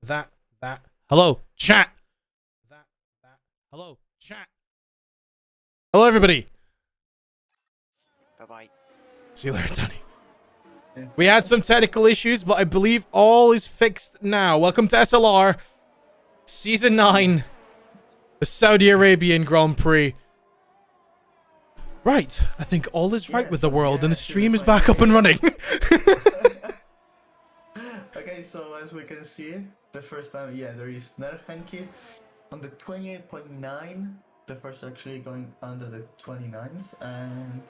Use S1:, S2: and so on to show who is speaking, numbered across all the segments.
S1: Hello, chat. Hello, chat. Hello, everybody.
S2: Bye-bye.
S1: See you later, Danny. We had some technical issues, but I believe all is fixed now. Welcome to SLR, Season 9, the Saudi Arabian Grand Prix. Right, I think all is right with the world, and the stream is back up and running.
S3: Okay, so as we can see, the first time, there is Hanky on the 28.9, the first actually going under the 29s, and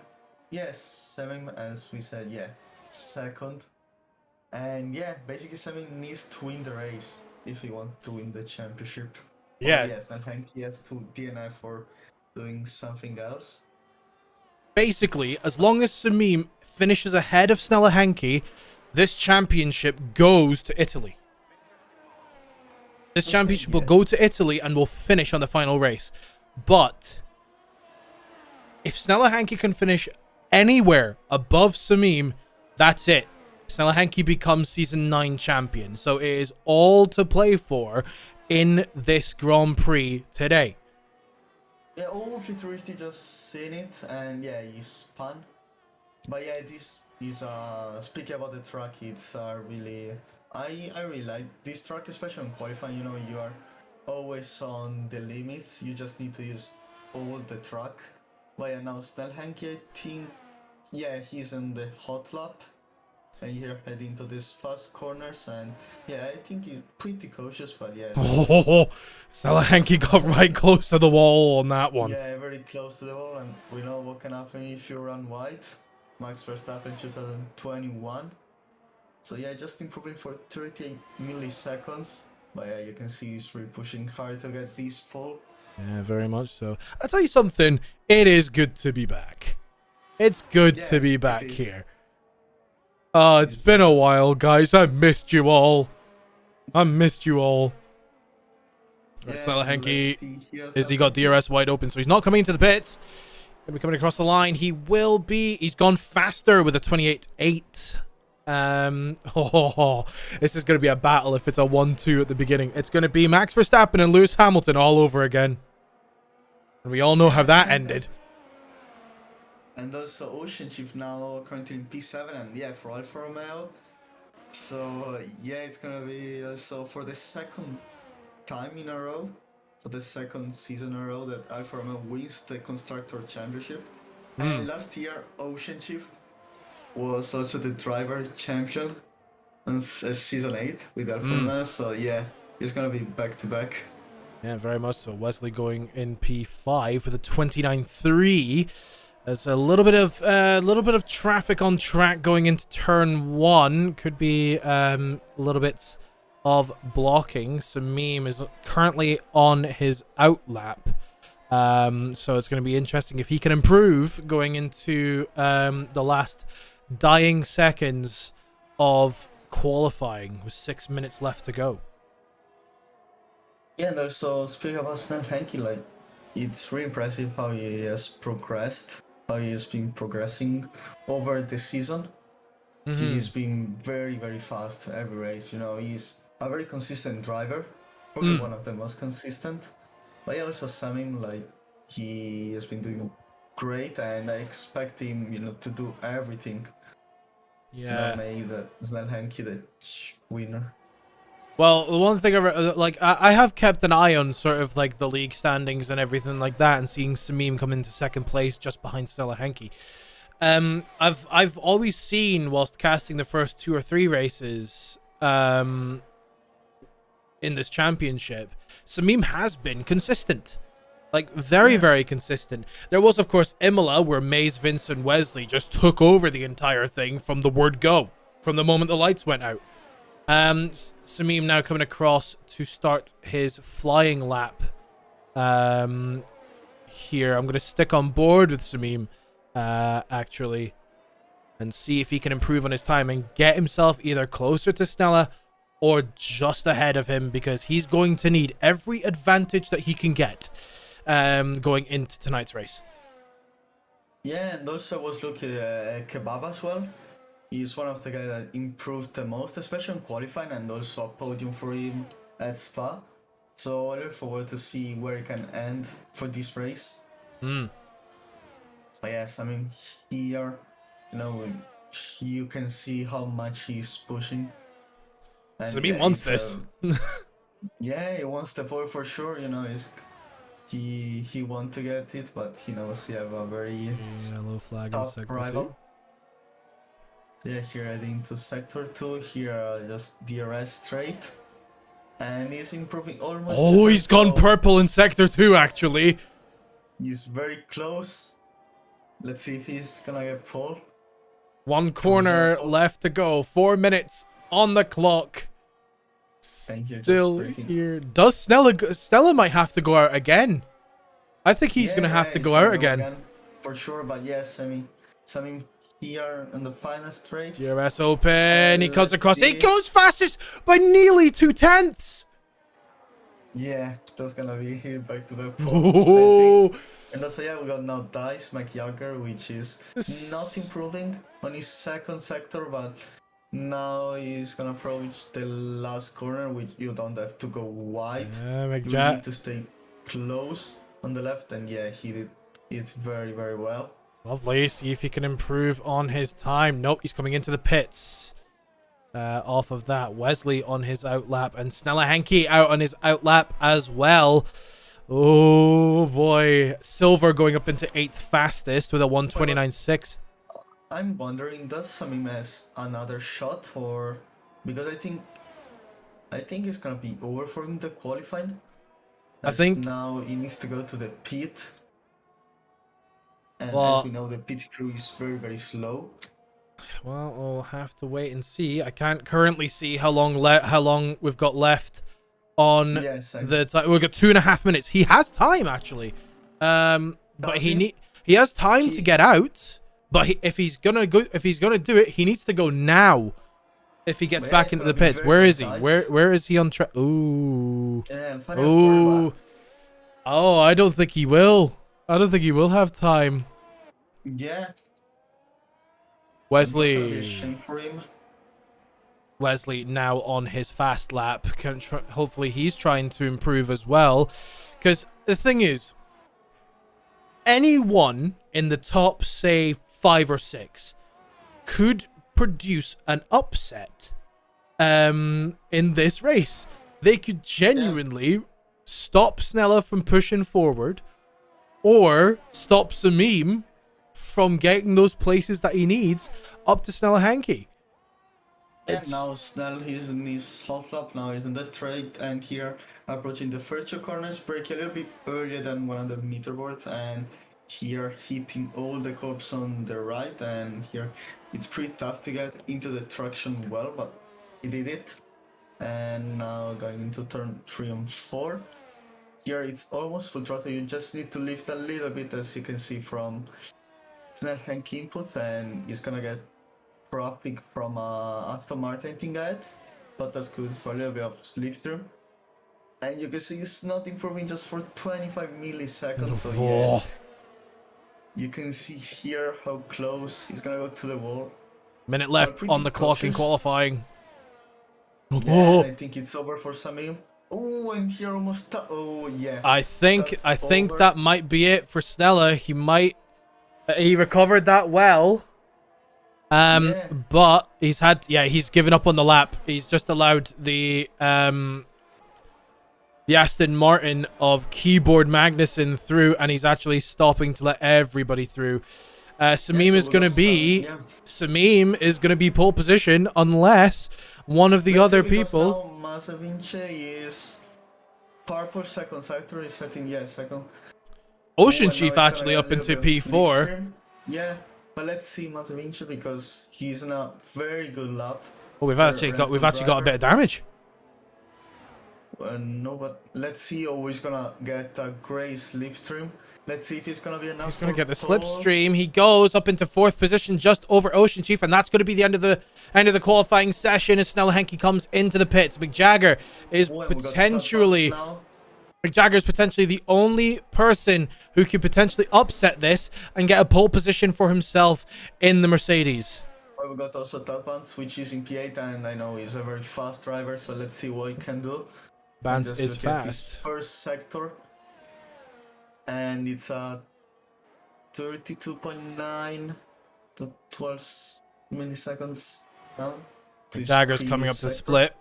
S3: yes, Semim, as we said, second. And basically Semim needs to win the race if he wants to win the championship.
S1: Yeah.
S3: Yes, Hanky has to DNF for doing something else.
S1: Basically, as long as Samim finishes ahead of Snella Henke, this championship goes to Italy. This championship will go to Italy and will finish on the final race. But if Snella Henke can finish anywhere above Samim, that's it. Snella Henke becomes Season 9 champion. So it is all to play for in this Grand Prix today.
S3: Yeah, all Futuristi just seen it, and he spun. But this is speaking about the track, it's really I really like this track, especially on qualifying. You know, you are always on the limits. You just need to use all the track. But now Snell Henke, I think, he's in the hot lap, and you're heading to these fast corners, and I think he's pretty cautious, but
S1: Oh, Snella Henke got right close to the wall on that one.
S3: Yeah, very close to the wall, and we know what can happen if you run wide. Max Verstappen 2021. So just improving for 38 milliseconds. But you can see he's really pushing hard to get this pole.
S1: Yeah, very much so. I'll tell you something, it is good to be back. It's good to be back here. It's been a while, guys. I missed you all. Snella Henke, he got DRS wide open, so he's not coming into the pits. Gonna be coming across the line. He's gone faster with a 28.8. This is gonna be a battle if it's a 1-2 at the beginning. It's gonna be Max Verstappen and Lewis Hamilton all over again. And we all know how that ended.
S3: And also Ocean Chief now currently in P7, and for Alfa Romeo. So it's gonna be also for the second time in a row, for the second season in a row that Alfa Romeo wins the Constructor Championship. And last year, Ocean Chief was also the driver champion in season 8 with Alfa Romeo. So it's gonna be back to back.
S1: Yeah, very much so. Wesley going in P5 with a 29.3. There's a little bit of traffic on track going into turn 1. Could be a little bit of blocking. Samim is currently on his out lap. So it's going to be interesting if he can improve going into the last dying seconds of qualifying with 6 minutes left to go.
S3: Yeah, and also speaking about Snell Henke, it's really impressive how he has progressed, how he has been progressing over the season. He's been very, very fast every race. You know, he's a very consistent driver, probably one of the most consistent. But also Samim, he has been doing great, and I expect him, to do everything to not make Snell Henke the winner.
S1: Well, the one thing I have kept an eye on sort of the league standings and everything like that, and seeing Samim come into second place just behind Snella Henke. I've always seen, whilst casting the first 2 or 3 races in this championship, Samim has been consistent. Very, very consistent. There was, of course, Imola, where Mays, Vince, and Wesley just took over the entire thing from the word go, from the moment the lights went out. Samim now coming across to start his flying lap. Here, I'm going to stick on board with Samim, actually, and see if he can improve on his time and get himself either closer to Snella or just ahead of him, because he's going to need every advantage that he can get going into tonight's race.
S3: Yeah, and also was looking at Kebab as well. He's one of the guys that improved the most, especially in qualifying, and also a podium for him at Spa. So I look forward to see where it can end for this race.
S1: Mm.
S3: But yes, I mean, here, you know, you can see how much he's pushing. And
S1: Sabine
S3: yeah,
S1: wants
S3: it's
S1: this.
S3: yeah, he wants the pole for sure. You know, he want to get it, but he knows he have a very
S1: Yellow flag in
S3: tough
S1: sector
S3: rival.
S1: 2.
S3: So yeah, here heading to sector 2. Here just DRS straight, and he's improving almost.
S1: Oh, he's gone
S3: so
S1: purple in sector 2, actually.
S3: he's very close. Let's see if he's gonna get pole.
S1: One corner left to go. 4 minutes on the clock.
S3: Thank you.
S1: Still here. Does Stella might have to go out again. I think he's gonna have to go out again.
S3: For sure, but yes, I mean here in the final straight.
S1: DRS open. He cuts across. He goes fastest by nearly 2/10.
S3: Yeah, that's gonna be back to the pole. And also, yeah, we got now Dice McYagger, which is not improving on his second sector, but now he's gonna approach the last corner, which you don't have to go wide. You need to stay close on the left, and yeah, he did it very, very well.
S1: Lovely. See if he can improve on his time. Nope, he's coming into the pits. Off of that, Wesley on his outlap, and Snella Henke out on his outlap as well. Oh boy, Silver going up into 8th fastest with a 1:29.6.
S3: I'm wondering, does Samim has another shot, or because I think it's gonna be over for him the qualifying.
S1: I think
S3: now he needs to go to the pit, and
S1: well,
S3: as we know, the pit crew is very, very slow.
S1: Well, we'll have to wait and see. I can't currently see how long we've got left on the time. We've got 2.5 minutes. He has time actually, but he has time to get out. But if he's gonna do it, he needs to go now. If he gets back into the pits, where is he? Where is he on track? Ooh, ooh. Oh, I don't think he will. I don't think he will have time.
S3: Yeah.
S1: Wesley now on his fast lap. Hopefully he's trying to improve as well. Because the thing is, anyone in the top, say, 5 or 6 could produce an upset in this race. They could genuinely stop Snella from pushing forward, or stop Samim from getting those places that he needs up to Snella Henke.
S3: Yeah, now Snell, he's in his half lap, now he's in the straight, and here approaching the first 2 corners, brake a little bit earlier than 100 meter board, and here hitting all the curbs on the right, and here it's pretty tough to get into the traction well, but he did it. And now going into turn 3 and 4. Here it's almost full throttle, you just need to lift a little bit, as you can see from Snell Henke input, and he's gonna get traffic from Aston Martin thing ahead, but that's good for a little bit of slipstream. And you can see it's not improving just for 25 milliseconds, so yeah, you can see here how close he's gonna go to the wall.
S1: Minute left on the clock in qualifying.
S3: Yeah, I think it's over for Samim. Oh, and here almost. Oh yeah.
S1: I think that might be it for Snella. He might. He recovered that well. But he's he's given up on the lap. He's just allowed the Aston Martin of Keyboard Magnussen through, and he's actually stopping to let everybody through. Samim is going to be Samim is going to be pole position unless one of the other people.
S3: Masavince is purple second sector is setting second.
S1: Ocean Chief actually up into P4.
S3: Yeah, but let's see Masavince because he's in a very good lap.
S1: Oh, we've actually got a bit of damage.
S3: No, but let's see. Oh, he's gonna get a great slipstream. Let's see if he's gonna be enough.
S1: He's gonna get the slipstream. He goes up into 4th position, just over Ocean Chief, and that's gonna be the end of the qualifying session as Snella Henke comes into the pits. McJagger is potentially the only person who could potentially upset this and get a pole position for himself in the Mercedes.
S3: Well, we got also Todd Vance, which is in P8, and I know he's a very fast driver, so let's see what he can do. And
S1: Vance
S3: just
S1: is
S3: look at this
S1: fast.
S3: first sector, and it's a 32.9 to 12 milliseconds down to his
S1: McJagger's coming
S3: previous
S1: up to the
S3: sector.
S1: split.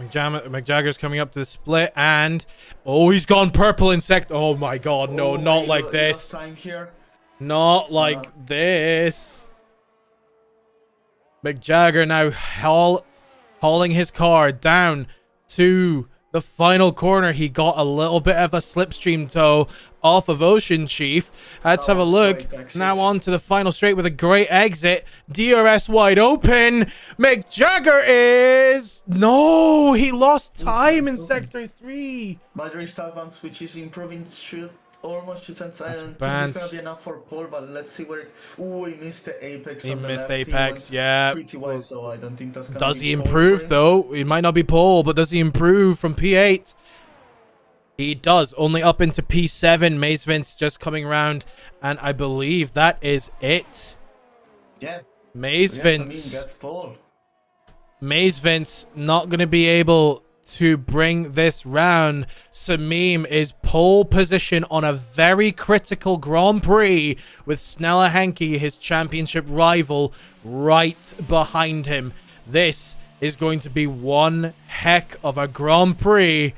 S1: McJagger's coming up to the split, and oh, he's gone purple in sector. Oh my god, no, not like this.
S3: Time here.
S1: Not like this. McJagger now hauling his car down to the final corner. He got a little bit of a slipstream toe off of Ocean Chief. Let's have a look. Now on to the final straight with a great exit. DRS wide open. McJagger is... No, he lost time in Sector 3.
S3: But restart Vance, which is improving almost to sense. I don't think
S1: Vance.
S3: it's gonna be enough for pole, but let's see where. Ooh, he missed the apex.
S1: He
S3: on the
S1: missed
S3: left.
S1: apex,
S3: He
S1: yeah.
S3: pretty wide, so I don't think that's gonna
S1: Does
S3: be
S1: he
S3: pole
S1: improve
S3: for him.
S1: though? It might not be pole, but does he improve from P8? He does, only up into P7. Maze Vince just coming around, and I believe that is it.
S3: Yeah.
S1: Maze
S3: Yes,
S1: Vince.
S3: gets pole.
S1: Maze Vince not going to be able to bring this round. Samim is pole position on a very critical Grand Prix with Snella Henke, his championship rival, right behind him. This is going to be one heck of a Grand Prix.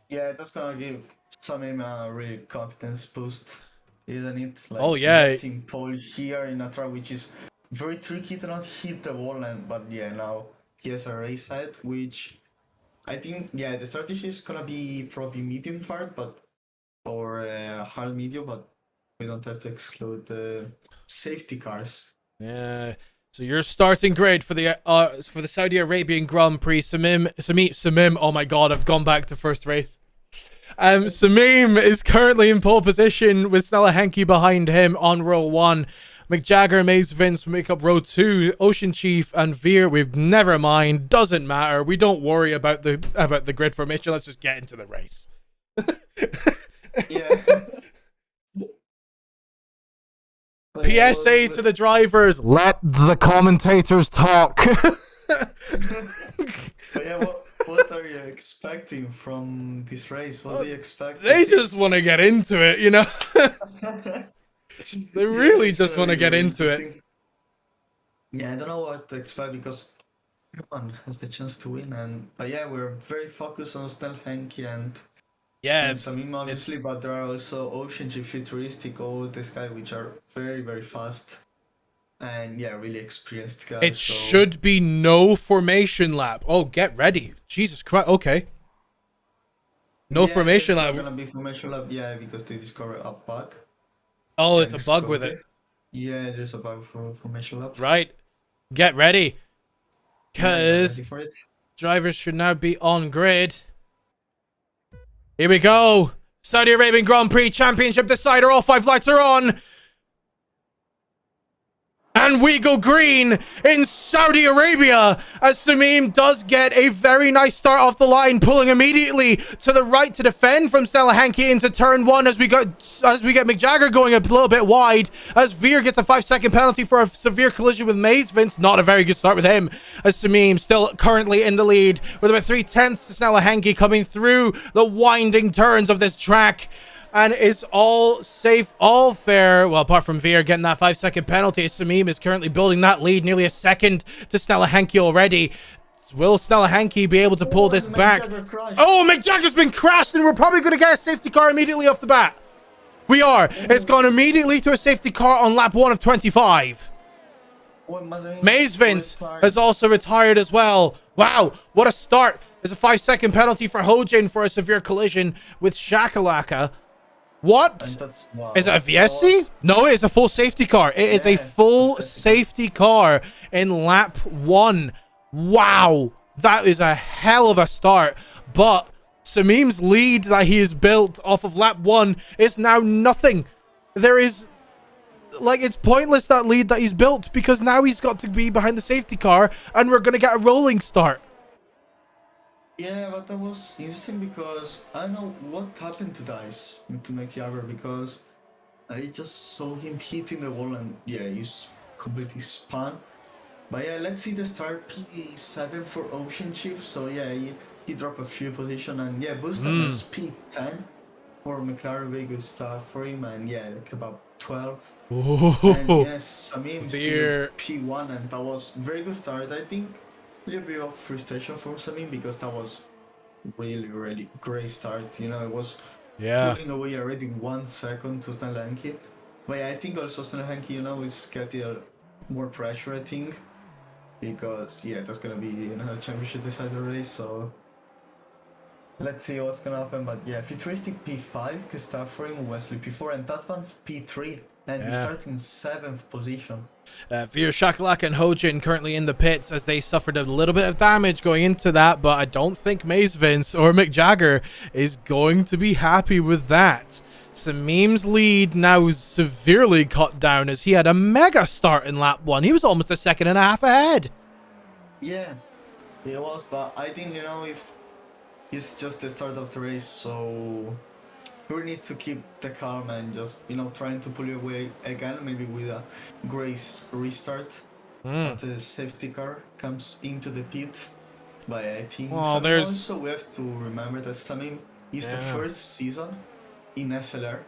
S3: Yeah, that's gonna give Samim a real confidence boost, isn't it? Like,
S1: Oh, yeah.
S3: getting pole here in a track which is very tricky to not hit the wall, but yeah, now he has a race side, which I think, yeah, the strategy is gonna be probably medium hard, but or hard medium, but we don't have to exclude the safety cars.
S1: Yeah. So your starting grade for the Saudi Arabian Grand Prix, Samim. Oh my God, I've gone back to first race. Samim is currently in pole position with Snella Henke behind him on row 1. McJagger, Maze Vince make up row 2. Ocean Chief and Veer, we've never mind. Doesn't matter. We don't worry about the grid formation. Let's just get into the race.
S3: Yeah.
S1: PSA to the drivers: let the commentators talk.
S3: But yeah, what are you expecting from this race? What do you expect?
S1: They just want to get into it, you know? They really just want to get into it.
S3: Yeah, I don't know what to expect because everyone has the chance to win, but yeah, we're very focused on Snell Henke and Samim obviously, but there are also Ocean Chief, Futuristic, all this guy which are very, very fast and yeah, really experienced guys.
S1: It should be no formation lap. Oh, get ready. Jesus Christ. Okay. No formation lap.
S3: It's gonna be formation lap, yeah, because they discover a bug.
S1: Oh, it's a bug with it.
S3: Yeah, there's a bug for formation lap.
S1: Right. Get ready. Because
S3: ready for it.
S1: drivers should now be on grid. Here we go. Saudi Arabian Grand Prix Championship decider. All 5 lights are on. And we go green in Saudi Arabia as Samim does get a very nice start off the line, pulling immediately to the right to defend from Snella Henke into turn 1 as we get McJagger going a little bit wide as Veer gets a 5-second penalty for a severe collision with Maze Vince. Not a very good start with him as Samim still currently in the lead with about 3/10 to Snella Henke coming through the winding turns of this track. And it's all safe, all fair. Well, apart from Veer getting that 5-second penalty, Samim is currently building that lead, nearly a second to Snella Henke already. Will Snella Henke be able to pull this back? Oh, McJagger's been crashed, and we're probably going to get a safety car immediately off the bat. We are. It's gone immediately to a safety car on lap 1 of 25. Maze Vince has also retired as well. Wow, what a start. There's a 5-second penalty for Hojin for a severe collision with Shakalaka. What? Is it a VSC? No, it's a full safety car. It is a full safety car in lap 1. Wow. That is a hell of a start. But Samim's lead that he has built off of lap 1 is now nothing. There is... Like, it's pointless, that lead that he's built, because now he's got to be behind the safety car, and we're going to get a rolling start.
S3: Yeah, but that was interesting because I don't know what happened to Dice, to McJagger, because I just saw him hitting the wall and yeah, he's completely spun. But yeah, let's see the start P7 for Ocean Chief. So yeah, he dropped a few positions and yeah, boosted on speed 10 for McLaren, very good stuff for him, and yeah, like about 12. And
S1: Oh,
S3: yes, I mean,
S1: Veer.
S3: still P1, and that was very good start. I think a little bit of frustration for Samim because that was really great start. You know, it was
S1: Yeah.
S3: pulling away already 1 second to Stanley. But yeah, I think also Stanley, you know, is getting more pressure, I think, because yeah, that's gonna be, you know, a championship decider race. So let's see what's gonna happen. But yeah, futuristic P5 could start for him, Wesley P4, and that one's P3, and he started in 7th position.
S1: Veer, Shakalaka, and Hojin currently in the pits as they suffered a little bit of damage going into that, but I don't think Mace Vince or Mick Jagger is going to be happy with that. Samim's lead now is severely cut down as he had a mega start in lap 1. He was almost a second and a half ahead.
S3: Yeah, it was, but I think, you know, if it's just the start of the race, so we need to keep the calm and just, you know, trying to pull it away again, maybe with a grace restart after the safety car comes into the pit. But I think also we have to remember that Samim is the first season in SLR,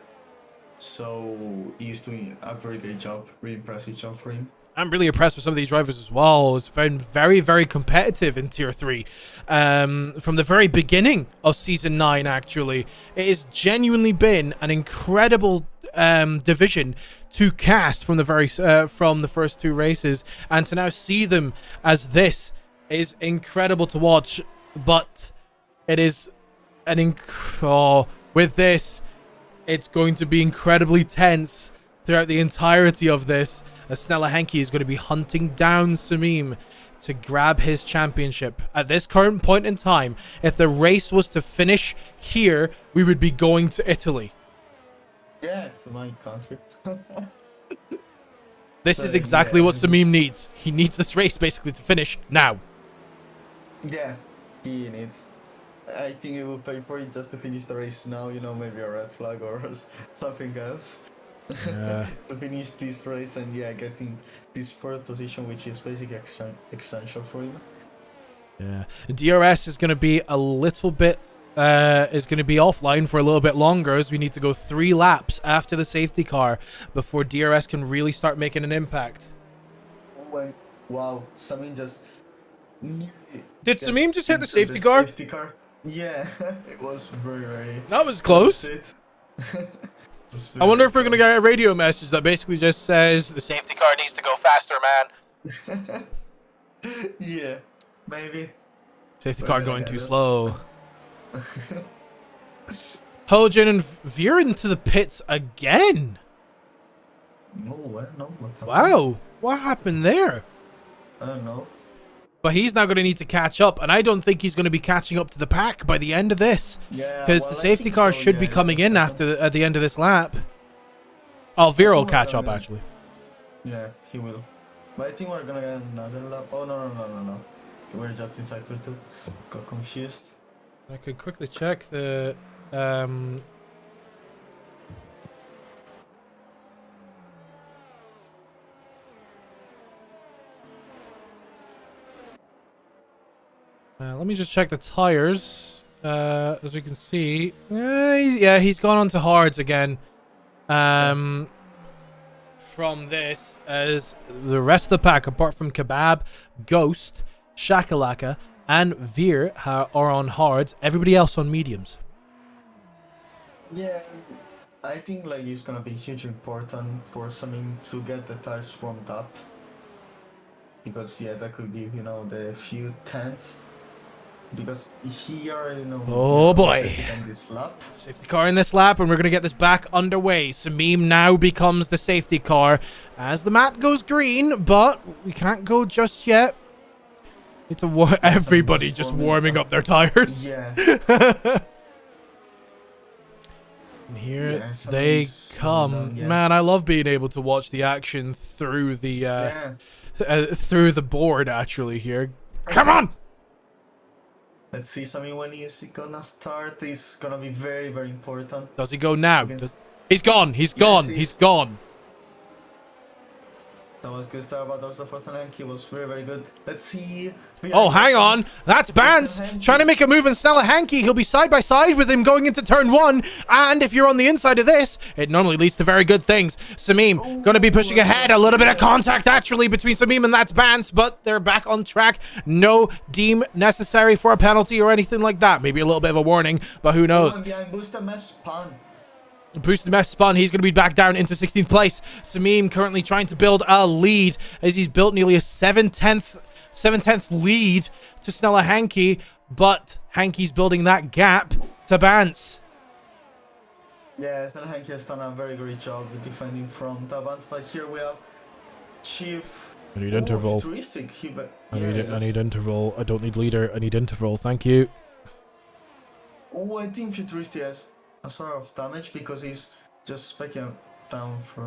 S3: so he's doing a very great job, really impressive job for him.
S1: I'm really impressed with some of these drivers as well. It's been very competitive in Tier 3. From the very beginning of Season 9, actually. It has genuinely been an incredible division to cast from the first 2 races. And to now see them as this is incredible to watch. But it is with this, it's going to be incredibly tense throughout the entirety of this, as Snella Henke is going to be hunting down Samim to grab his championship. At this current point in time, if the race was to finish here, we would be going to Italy.
S3: Yeah, to my country.
S1: This is exactly what Samim needs. He needs this race basically to finish now.
S3: Yeah, he needs. I think he will pay for it just to finish the race now, you know, maybe a red flag or something else. To finish this race and yeah, getting this 4th position, which is basically essential for him.
S1: Yeah, DRS is going to be a little bit offline for a little bit longer, as we need to go 3 laps after the safety car before DRS can really start making an impact.
S3: Wait, wow, Samim just
S1: did Samim just hit the safety car?
S3: Safety car? Yeah, it was very
S1: that was close. I wonder if we're going to get a radio message that basically just says the safety car needs to go faster, man.
S3: Yeah, maybe.
S1: Safety car going too slow. Hojin and Veer into the pits again.
S3: No.
S1: Wow, what happened there?
S3: I don't know.
S1: But he's now going to need to catch up, and I don't think he's going to be catching up to the pack by the end of this.
S3: Yeah,
S1: because the safety car should be coming in at the end of this lap. Oh, Veer will catch up, actually.
S3: Yeah, he will. But I think we're going to get another lap. Oh, no. We're just in Sector 2. Got confused.
S1: I could quickly check the... let me just check the tires. As we can see, he's gone on to hards again. From this, as the rest of the pack, apart from Kebab, Ghost, Shakalaka, and Veer, are on hards. Everybody else on mediums.
S3: Yeah, I think like it's gonna be hugely important for Samim to get the tires warmed up, because yeah, that could give, you know, the few tenths. Because here, you know,
S1: oh boy,
S3: this lap.
S1: Safety car in this lap, and we're going to get this back underway. Samim now becomes the safety car as the map goes green, but we can't go just yet. It's everybody just warming up their tires.
S3: Yeah.
S1: And here they come. Man, I love being able to watch the action through the through the board actually here. Come on.
S3: Let's see, Sammy, when he's gonna start. Is gonna be very important.
S1: Does he go now? He's gone. He's gone.
S3: Yes,
S1: he's gone.
S3: That was good start, but also for Snella was very, very good. Let's see.
S1: Oh, hang on. That's Bance trying to make a move on Snella Hanky. He'll be side by side with him going into turn 1. And if you're on the inside of this, it normally leads to very good things. Samim going to be pushing ahead. A little bit of contact actually between Samim and that's Bance, but they're back on track. No deem necessary for a penalty or anything like that. Maybe a little bit of a warning, but who knows? Boosted mess spun. He's going to be back down into 16th place. Samim currently trying to build a lead as he's built nearly a 7/10 lead to Snella Hanky, but Hanky's building that gap to Bance.
S3: Yeah, Snella Hanky has done a very great job with defending from Tabans, but here we have Chief.
S1: I need interval. I need interval. I don't need leader. I need interval. Thank you.
S3: Oh, I think Futuristic has a sort of damage because he's just specking down for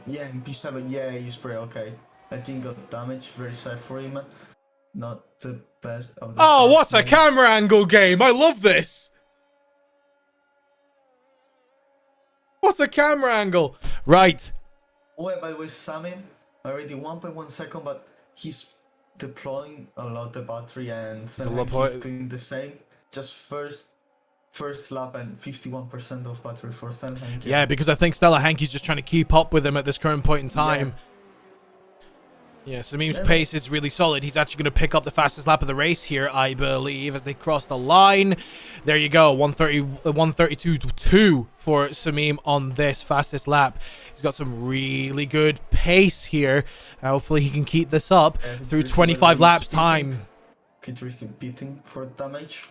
S3: yeah, in P7. Yeah, he's pretty okay. I think got damage, very sad for him. Not the best of the
S1: Oh, what a camera angle game! I love this. What a camera angle! Right.
S3: Oh, by the way, Samim already 1.1 second, but he's deploying a lot the battery and he's doing the same. Just first lap and 51% of battery for Snella Hanky.
S1: Yeah, because I think Snella Hanky's just trying to keep up with him at this current point in time. Yeah, Samim's pace is really solid. He's actually going to pick up the fastest lap of the race here, I believe, as they cross the line. There you go, 132.2 for Samim on this fastest lap. He's got some really good pace here. Hopefully he can keep this up through 25 laps time.
S3: Futuristic beating for damage.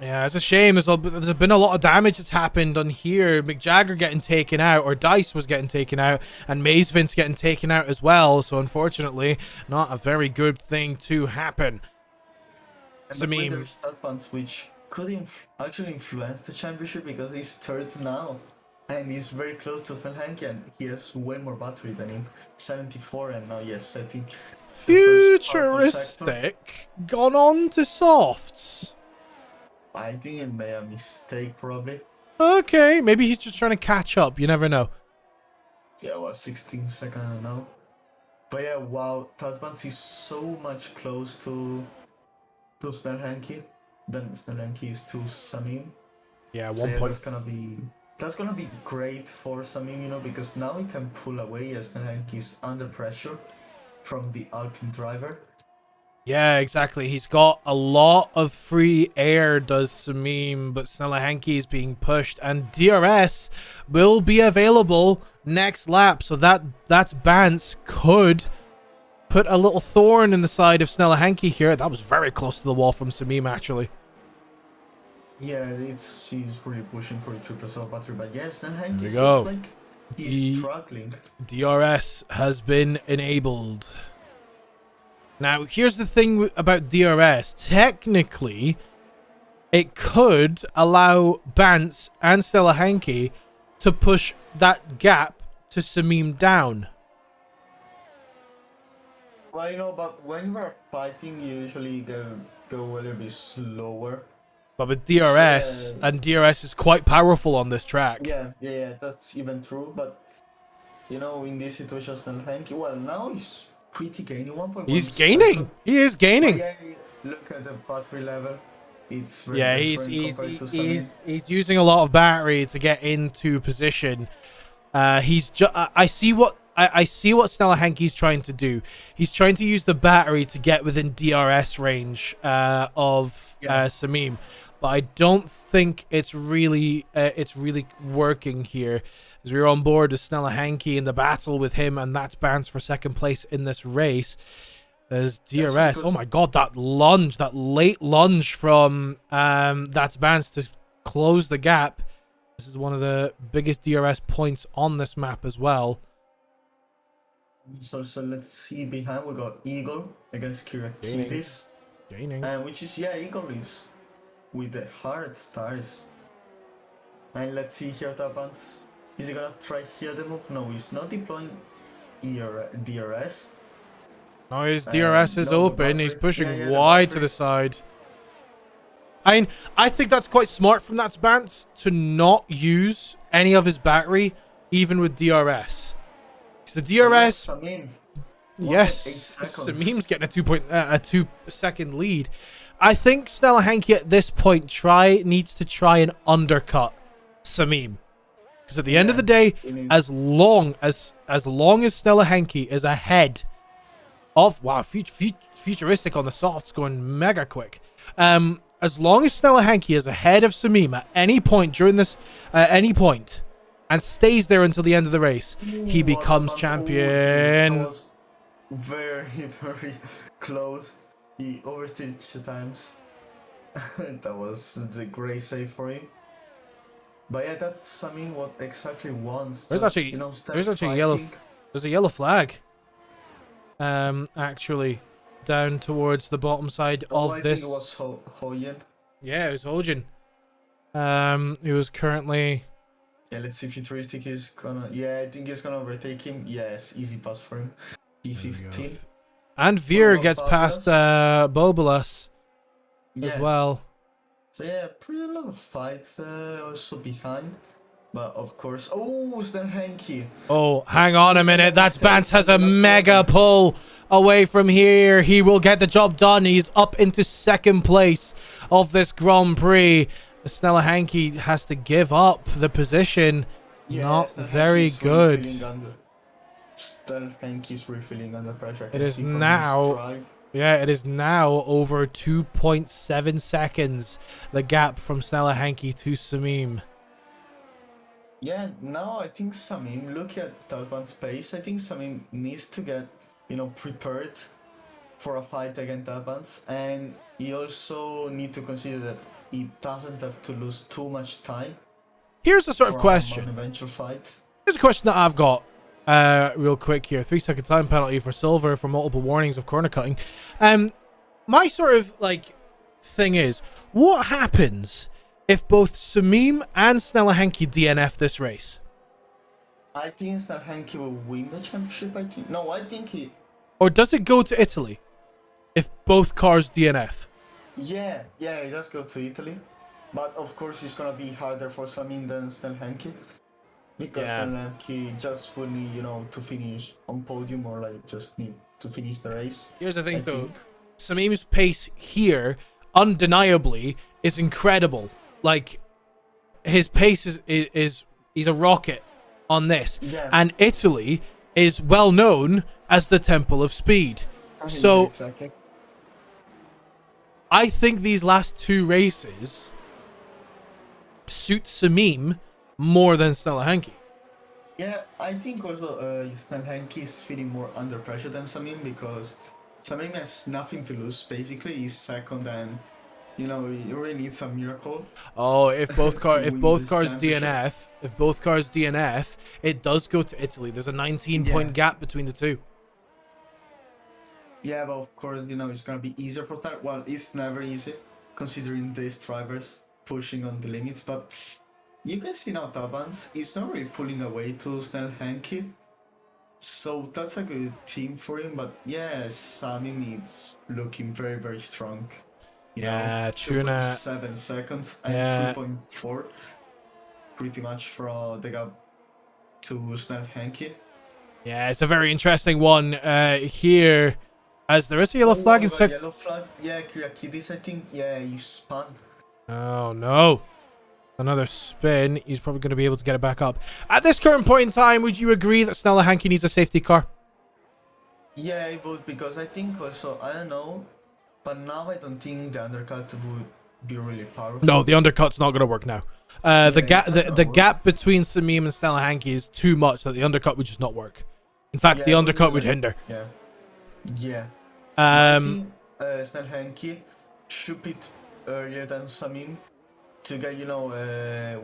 S1: Yeah, it's a shame. There's been a lot of damage that's happened on here. McJagger getting taken out, or Dice was getting taken out, and Maze Vince getting taken out as well. So unfortunately, not a very good thing to happen.
S3: Samim. There's Statbans which could actually influence the championship because he's third now. And he's very close to Snella Hanky and he has way more battery than him. 74 and now, yes, I think...
S1: Futuristic gone on to softs.
S3: I think it made a mistake, probably.
S1: Okay, maybe he's just trying to catch up. You never know.
S3: Yeah, well, 16 seconds now. But yeah, wow, Tasmans is so much close to Snella Hanky. Then Snella Hanky is to Samim.
S1: Yeah,
S3: so
S1: 1 point.
S3: That's gonna be great for Samim, you know, because now he can pull away as Snella Hanky is under pressure from the Alpine driver.
S1: Yeah, exactly. He's got a lot of free air, does Samim, but Snella Hanky is being pushed, and DRS will be available next lap, so that's Bance could put a little thorn in the side of Snella Hanky here. That was very close to the wall from Samim, actually.
S3: Yeah, he's really pushing for the 3% battery, but yes, Snella Hanky
S1: looks
S3: like he's struggling.
S1: DRS has been enabled. Now, here's the thing about DRS. Technically, it could allow Bance and Snella Hanky to push that gap to Samim down.
S3: Well, you know, but when you are fighting, you usually go a little bit slower.
S1: But with DRS, and DRS is quite powerful on this track.
S3: Yeah, that's even true. But, you know, in this situation, Snella Hanky, well, now he's pretty gaining 1.1.
S1: He's gaining. He is gaining.
S3: Yeah, look at the battery level. It's really
S1: he's using a lot of battery to get into position. I see what Snella Hanky's trying to do. He's trying to use the battery to get within DRS range of Samim, but I don't think it's really working here. As we're on board with Snella Hanky in the battle with him, and that's Bance for second place in this race. There's DRS. Oh my god, that late lunge from that's Bance to close the gap. This is one of the biggest DRS points on this map as well.
S3: So let's see behind we got Eagle against Kirakidis.
S1: Gaining.
S3: Which is Eagle is with the hard stars. And let's see here Tapans. Is he gonna try here the move? No, he's not deploying DRS.
S1: No, his DRS is open. He's pushing wide to the side. I mean, I think that's quite smart from that Bance to not use any of his battery, even with DRS. Because the DRS,
S3: Samim,
S1: yes,
S3: 8 seconds.
S1: Sameem's getting a 2-second lead. I think Stella Henke at this point needs to try and undercut Sameem. Because at the end of the day, as long as Stella Henke is ahead of, wow, futuristic on the softs, going mega quick. As long as Stella Henke is ahead of Sameem at any point during this, and stays there until the end of the race, he becomes champion.
S3: That was very, very close. He oversteered 2 times. That was the great save for him. But yeah, that's Sameem what exactly wants.
S1: There's
S3: Just,
S1: actually,
S3: you know, start
S1: there's actually
S3: fighting.
S1: there's a yellow flag. Actually, down towards the bottom side of
S3: I
S1: this.
S3: think it was Hoyen.
S1: Yeah, it was Hojin. Who was currently.
S3: Yeah, let's see if Futuristic is gonna. Yeah, I think he's gonna overtake him. Yes, easy pass for him. P15.
S1: And Veer
S3: about
S1: gets past
S3: Fabulous?
S1: Bobolas
S3: Yeah.
S1: as well.
S3: So yeah, pretty lot of fights also behind. But of course, oh, Stan Henke.
S1: Oh, hang on a minute. That
S3: Mistake.
S1: Bance has a
S3: That's
S1: mega
S3: right.
S1: pull away from here. He will get the job done. He's up into 2nd place of this Grand Prix. Stella Henke has to give up the position.
S3: Yeah,
S1: Not
S3: Stan
S1: very
S3: Henke's
S1: good.
S3: Stan Henke's really feeling under pressure. I
S1: It
S3: can
S1: is
S3: see from his
S1: now.
S3: drive.
S1: Yeah, it is now over 2.7 seconds. The gap from Stella Henke to Sameem.
S3: Yeah, now I think Sameem, look at Talban's pace, I think Sameem needs to get, you know, prepared for a fight against Talban's, and he also need to consider that he doesn't have to lose too much time
S1: Here's the sort of
S3: for
S1: question.
S3: an eventual fight.
S1: Here's a question that I've got. Real quick here. 3-second time penalty for Silver for multiple warnings of corner cutting. My sort of like thing is, what happens if both Sameem and Stella Henke DNF this race?
S3: I think Stan Henke will win the championship, I think. No, I think he...
S1: Or does it go to Italy if both cars DNF?
S3: Yeah, he does go to Italy. But of course it's gonna be harder for Sameem than Stan Henke. Because Stan Henke just will need, you know, to finish on podium or like just need to finish the race.
S1: Here's the thing
S3: I
S1: though.
S3: think.
S1: Sameem's pace here, undeniably, is incredible. Like, his pace is he's a rocket on this.
S3: Yeah.
S1: And Italy is well known as the Temple of Speed. So
S3: Exactly.
S1: I think these last 2 races suit Sameem more than Stella Henke.
S3: Yeah, I think also Stan Henke is feeling more under pressure than Sameem because Sameem has nothing to lose. Basically, he's second, and you know he really needs a miracle.
S1: Oh, if both cars
S3: win this championship.
S1: DNF, it does go to Italy. There's a 19-point gap between the two.
S3: Yeah, but of course, you know it's gonna be easier for that. Well, it's never easy considering these drivers pushing on the limits, but you can see now Tabans is not really pulling away to Stan Henke. So that's a good team for him, but yeah, Sameem is looking very, very strong. You know, 2.7 seconds and 2.4 pretty much from the gap to Stan Henke.
S1: Yeah, it's a very interesting one here, as there is a yellow flag in second.
S3: Yellow flag, yeah, Kyriakidis, I think, yeah, he spun.
S1: Oh no. Another spin. He's probably going to be able to get it back up. At this current point in time, would you agree that Stella Henke needs a safety car?
S3: Yeah, I would, because I think also, I don't know, but now I don't think the undercut would be really powerful.
S1: No, the undercut's not going to work now. The gap between Sameem and Stella Henke is too much that the undercut would just not work. In fact, the undercut would hinder.
S3: Yeah. I think Stan Henke should pit earlier than Sameem to get, you know,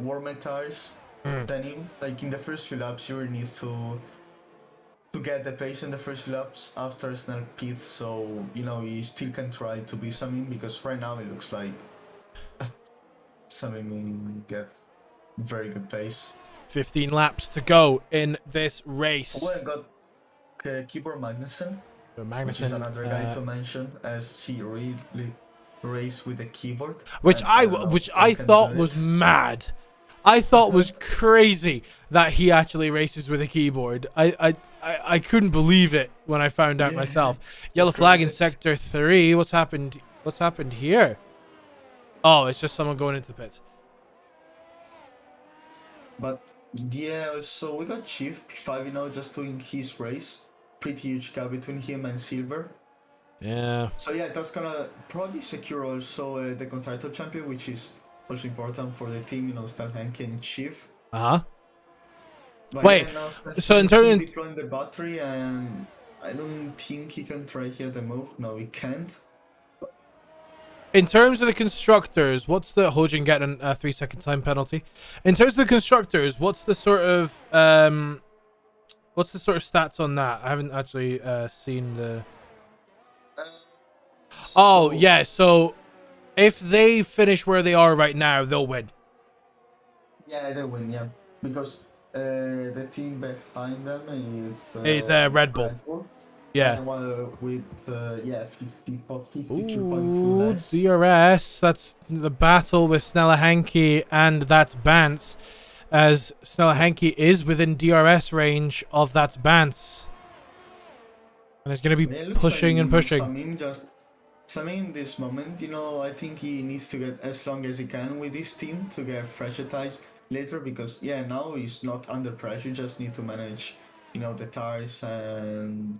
S3: warmer tires than him. Like in the first few laps, you really need to get the pace in the first few laps after Snell pits, so you know he still can try to be Sameem, because right now it looks like Sameem gets very good pace.
S1: 15 laps to go in this race.
S3: Oh, I got Keyboard Magnussen, which is another guy to mention, as he really raced with the keyboard.
S1: Which I thought was mad. I thought was crazy that he actually races with a keyboard. I couldn't believe it when I found out myself. Yellow flag in sector 3. What's happened? What's happened here? Oh, it's just someone going into the pits.
S3: But yeah, so we got Chief P5, you know, just doing his race. Pretty huge gap between him and Silver.
S1: Yeah.
S3: So yeah, that's gonna probably secure also the constructor champion, which is also important for the team, you know, Stan Henke and Chief.
S1: Uh-huh.
S3: But
S1: wait,
S3: yeah, now
S1: so in terms of
S3: deploying the battery, and I don't think he can try here the move. No, he can't.
S1: in terms of the constructors, what's the Hojin getting a 3-second time penalty? In terms of the constructors, what's the sort of stats on that? I haven't actually seen the. Oh yeah, so if they finish where they are right now, they'll win.
S3: Yeah, they win. Yeah, because the team behind them is
S1: Red Bull. Yeah.
S3: And with 52.3
S1: Ooh,
S3: less.
S1: DRS. That's the battle with Snella Henke, and that's Bance, as Snella Henke is within DRS range of that Bance, and it's going to be pushing and pushing.
S3: Samim in this moment, you know, I think he needs to get as long as he can with his team to get fresher tires later, because yeah, now he's not under pressure, just need to manage, you know, the tires and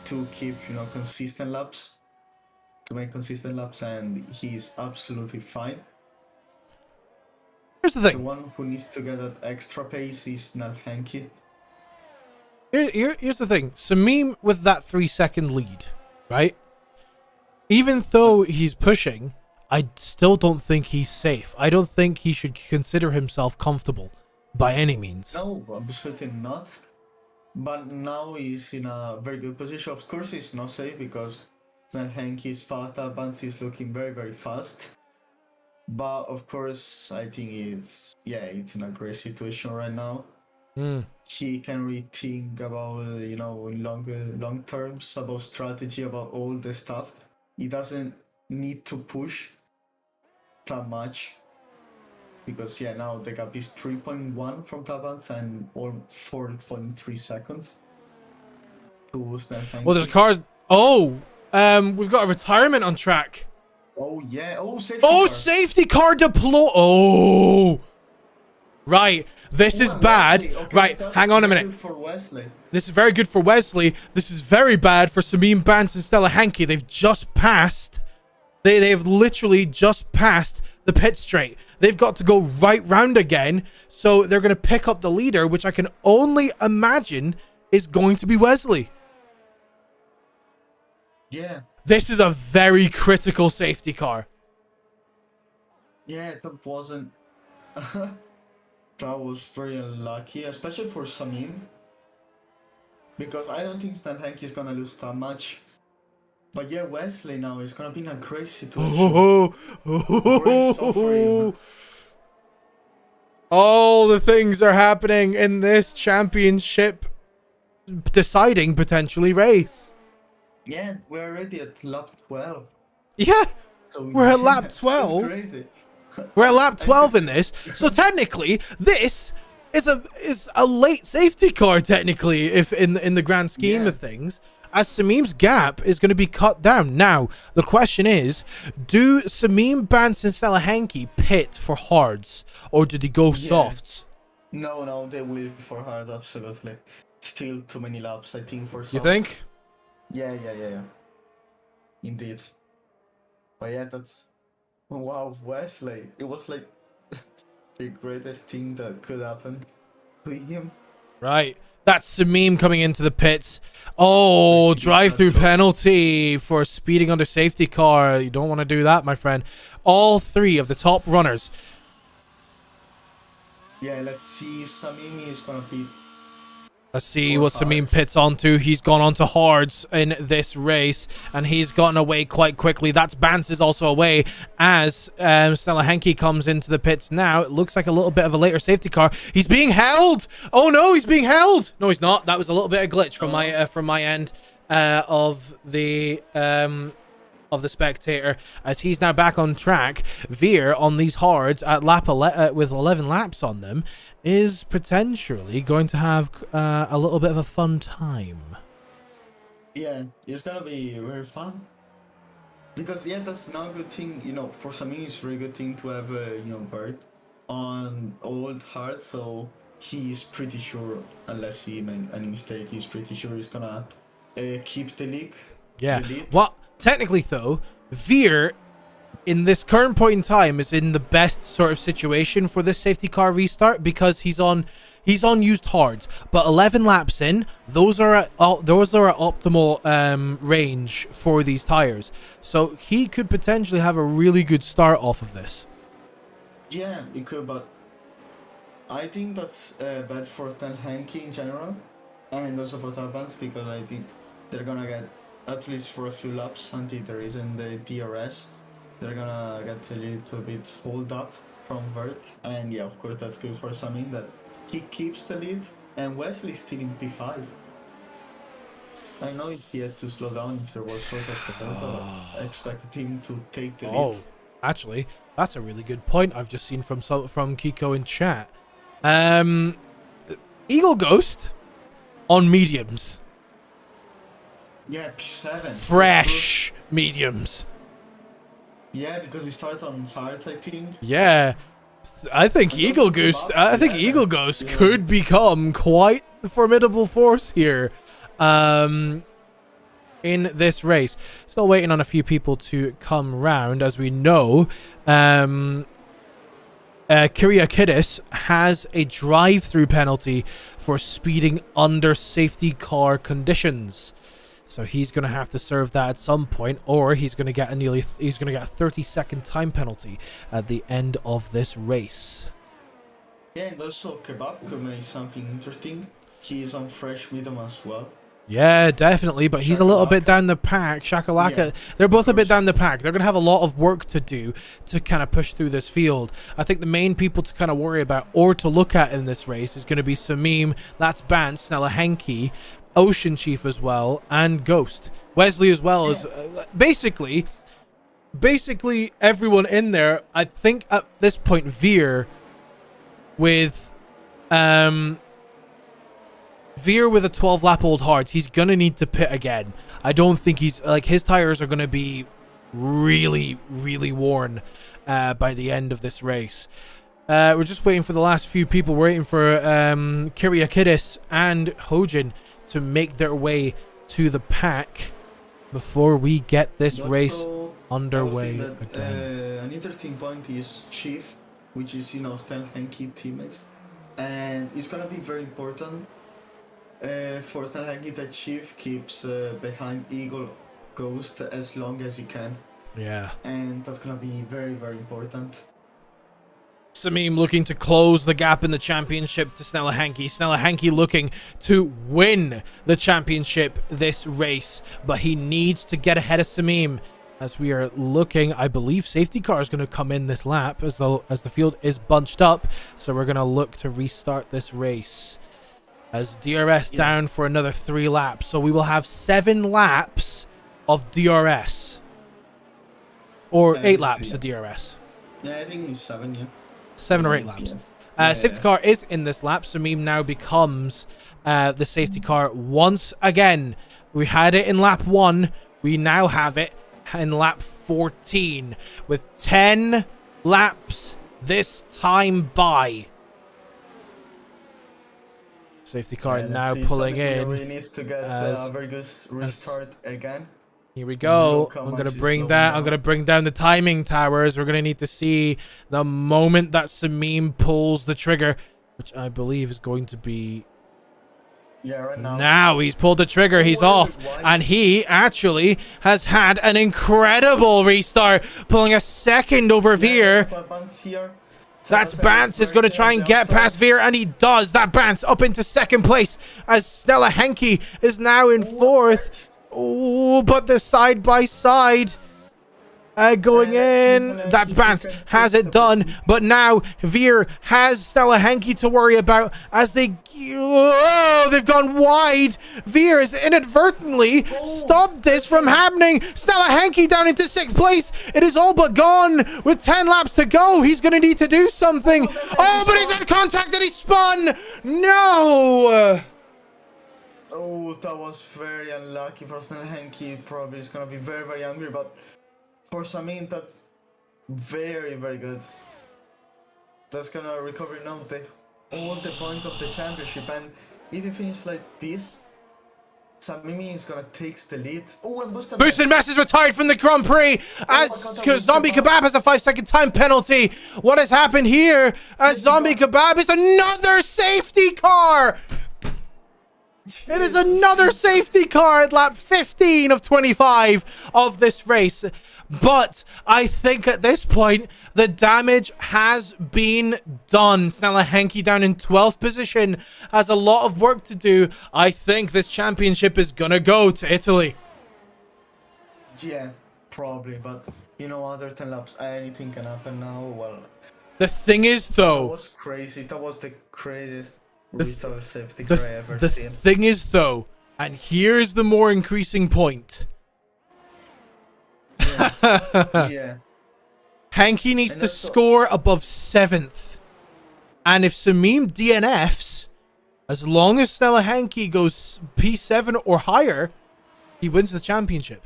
S3: to keep, you know, consistent laps, to make consistent laps, and he's absolutely fine.
S1: Here's the thing.
S3: The one who needs to get that extra pace is not Henke.
S1: Here's the thing. Samim with that 3-second lead, right? Even though he's pushing, I still don't think he's safe. I don't think he should consider himself comfortable by any means.
S3: No, absolutely not. But now he's in a very good position. Of course, he's not safe because Henke is fast. Advance is looking very, very fast. But of course, I think it's in a great situation right now. He can rethink about, you know, in long terms, about strategy, about all the stuff. He doesn't need to push that much, because yeah, now the gap is 3.1 from Tabans and all 4.3 seconds to Stan Henke.
S1: Well, there's cars. Oh, we've got a retirement on track.
S3: Oh yeah. Oh, safety
S1: car.
S3: Safety
S1: car deploy. Oh, right. This is bad.
S3: Okay,
S1: right, hang on a minute.
S3: For Wesley.
S1: This is very good for Wesley. This is very bad for Samim Bance and Snella Henke. They've just passed. They've literally just passed the pit straight. They've got to go right round again. So they're going to pick up the leader, which I can only imagine is going to be Wesley.
S3: Yeah.
S1: This is a very critical safety car.
S3: Yeah, that wasn't... that was very unlucky, especially for Samim. Because I don't think Stan Henke is gonna lose that much. But yeah, Wesley now is gonna be in a great situation.
S1: All the things are happening in this championship deciding potentially race.
S3: Yeah, we're already at lap 12.
S1: Yeah,
S3: so
S1: we're at lap 12.
S3: That's crazy.
S1: We're at lap 12 in this. So technically, this is a late safety car, technically, if in the grand scheme of things, as Samim's gap is going to be cut down. Now, the question is, do Samim, Bance, and Snella Henke pit for hards, or do they go softs?
S3: No, they will for hard, absolutely. Still too many laps, I think, for soft.
S1: You think?
S3: Yeah. Indeed. But yeah, that's... Wow, Wesley. It was like the greatest thing that could happen to him.
S1: Right. That's Samim coming into the pits. Oh, drive-through penalty for speeding under safety car. You don't want to do that, my friend. All three of the top runners.
S3: Yeah, let's see. Samim is going to be...
S1: Let's see what Samim pits onto. He's gone onto hards in this race, and he's gotten away quite quickly. That's Bance is also away as Snella Henke comes into the pits now. It looks like a little bit of a later safety car. He's being held. Oh no, he's being held. No, he's not. That was a little bit of glitch from my end of the of the spectator, as he's now back on track. Veer on these hards at with 11 laps on them is potentially going to have a little bit of a fun time.
S3: Yeah, it's gonna be very fun. Because yeah, that's not a good thing, you know, for some it's a very good thing to have Bert on old hard, so he's pretty sure, unless he made any mistake, he's pretty sure he's gonna keep the lead.
S1: Yeah. Well, technically though, Veer in this current point in time is in the best sort of situation for this safety car restart, because he's on used hards, but 11 laps in, those are at optimal range for these tires, so he could potentially have a really good start off of this.
S3: Yeah, it could, but I think that's bad for Stan Hanke in general, and also for Tarbans, because I think they're gonna get, at least for a few laps until there isn't the DRS, they're gonna get a little bit hold up from Vert, and yeah, of course that's good for Samin that he keeps the lead, and Wesley's still in P5. I know he had to slow down if there was sort of a delta, but I expected him to take the lead.
S1: Oh, actually, that's a really good point I've just seen from Kiko in chat. Eagle Ghost on mediums.
S3: Yeah, P7.
S1: Fresh mediums.
S3: Yeah, because he started on hard, I think.
S1: Yeah. I think Eagle Ghost could become quite the formidable force here in this race. Still waiting on a few people to come round. As we know, Kyriakidis has a drive-through penalty for speeding under safety car conditions. So he's going to have to serve that at some point, or he's going to get a 30-second time penalty at the end of this race.
S3: Yeah, and also Kebab could make something interesting. He is on fresh medium as well.
S1: Yeah, definitely, but he's a little bit down the pack. Shakalaka, yeah, they're both a bit down the pack. They're going to have a lot of work to do to kind of push through this field. I think the main people to kind of worry about or to look at in this race is going to be Samim, that's Bance, Snella Henke, Ocean Chief as well, and Ghost. Wesley as well as basically everyone in there. I think at this point Veer with a 12 lap old hards, he's gonna need to pit again. I don't think he's like, his tires are gonna be really worn by the end of this race. We're just waiting for the last few people. We're waiting for Kyriakidis and Hojin to make their way to the pack before we get this race underway again.
S3: An interesting point is Chief, which is, Stan Henke teammates, and it's gonna be very important for Stan Henke that Chief keeps behind Eagle Ghost as long as he can.
S1: Yeah,
S3: and that's gonna be very important.
S1: Samim looking to close the gap in the championship to Snella Henke. Snella Henke looking to win the championship this race, but he needs to get ahead of Samim. As we are looking, I believe safety car is going to come in this lap as the field is bunched up. So we're going to look to restart this race as DRS down for another 3 laps. So we will have 7 laps of DRS, or 8 laps of DRS.
S3: Yeah, I think it's 7. Yeah.
S1: 7 or 8 laps. Safety car is in this lap. Samim now becomes the safety car once again. We had it in lap 1. We now have it in lap 14 with 10 laps this time by. Safety car now pulling in.
S3: He needs to get a very good restart again.
S1: Here we go. I'm gonna bring down the timing towers. We're gonna need to see the moment that Samim pulls the trigger, which I believe is going to be
S3: right now.
S1: Now he's pulled the trigger. He's off, and he actually has had an incredible restart, pulling a second over Veer. That's Bance is going to try and get past Veer, and he does. That Bance up into second place as Snella Henke is now in 4th. Oh, but the side-by-side going in. That bounce has it done. But now Veer has Stella Henke to worry about as they... Oh, they've gone wide. Veer has inadvertently stopped this from happening. Stella Henke down into 6th place. It is all but gone with 10 laps to go. He's going to need to do something. Oh, but he's in contact and he spun. No.
S3: Oh, that was very unlucky for Stella Henke. Probably is going to be very, very angry, but for Samim, that's very, very good. That's going to recover now all the points of the championship, and if you finish like this, Samimi is gonna take the lead. Oh, and
S1: Boosted Mess is retired from the Grand Prix as Zombie Kebab has a 5-second time penalty. What has happened here as Zombie Kebab is another safety car? It is another safety car at lap 15 of 25 of this race. But I think at this point, the damage has been done. Stella Henke down in 12th position has a lot of work to do. I think this championship is going to go to Italy.
S3: Yeah, probably. But, you know, other 10 laps, anything can happen now. Well,
S1: the thing is, though...
S3: That was crazy. That was the craziest restart safety car I ever seen.
S1: The thing is, though, and here's the more increasing point...
S3: Yeah.
S1: Henke needs to score above 7th. And if Samim DNFs, as long as Stella Henke goes P7 or higher, he wins the championship.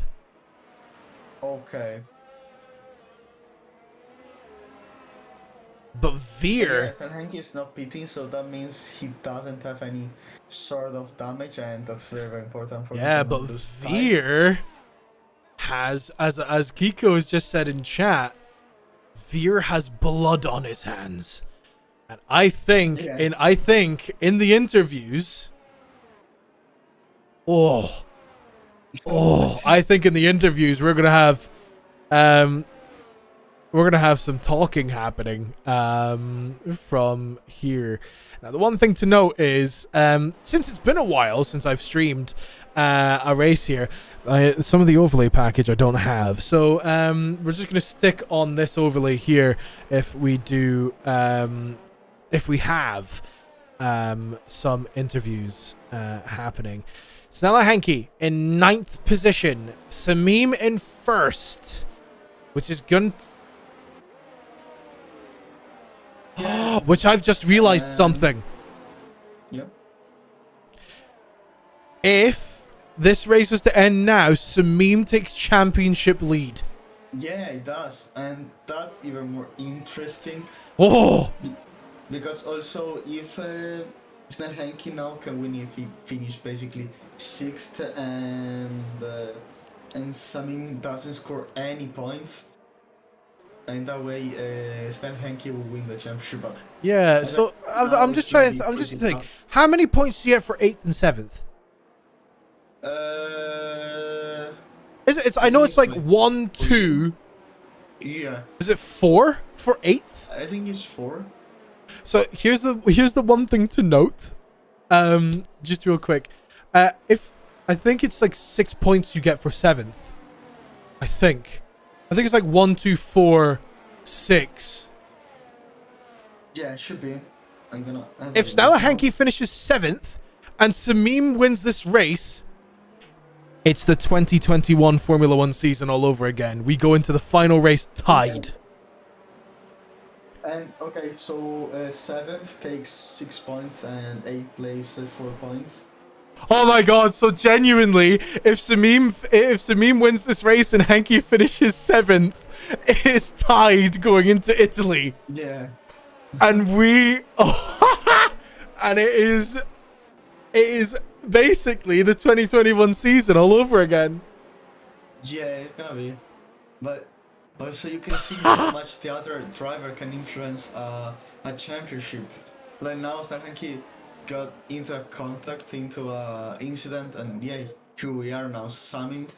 S3: Okay.
S1: But Veer...
S3: Stella Henke is not pitting, so that means he doesn't have any sort of damage, and that's very, very important for him.
S1: Yeah, but Veer... has, as Kiko has just said in chat, Veer has blood on his hands, and I think in the interviews, I think in the interviews we're gonna have some talking happening from here. Now, the one thing to note is since it's been a while since I've streamed a race here, some of the overlay package I don't have, so we're just gonna stick on this overlay here if we do if we have some interviews happening. Stella Henke in 9th position, Samim in 1st, which is going which I've just realized something.
S3: Yep.
S1: If this race was to end now, Samim takes championship lead.
S3: Yeah, it does, and that's even more interesting.
S1: Oh!
S3: Because also, if Stella Henke now can win if he finished basically 6th, and Samim doesn't score any points, and that way Stella Henke will win the championship. But
S1: yeah, so I'm just trying to think. How many points do you get for 8th and 7th? I know it's like 1, 2.
S3: Yeah.
S1: Is it 4 for 8th?
S3: I think it's 4.
S1: So here's the one thing to note. Just real quick. If I think it's like 6 points you get for 7th. I think it's like 1, 2, 4, 6.
S3: Yeah, it should be.
S1: If Stella Henke finishes 7th and Samim wins this race, it's the 2021 Formula 1 season all over again. We go into the final race tied.
S3: And okay, so 7th takes 6 points and 8th place 4 points.
S1: Oh my god, so genuinely, if Samim wins this race and Henke finishes 7th, it is tied going into Italy.
S3: Yeah.
S1: And and it is basically the 2021 season all over again.
S3: Yeah, it's gonna be. But also you can see how much the other driver can influence a championship. Like now Stella Henke got into a contact, into a incident, and yeah, here we are now. Samim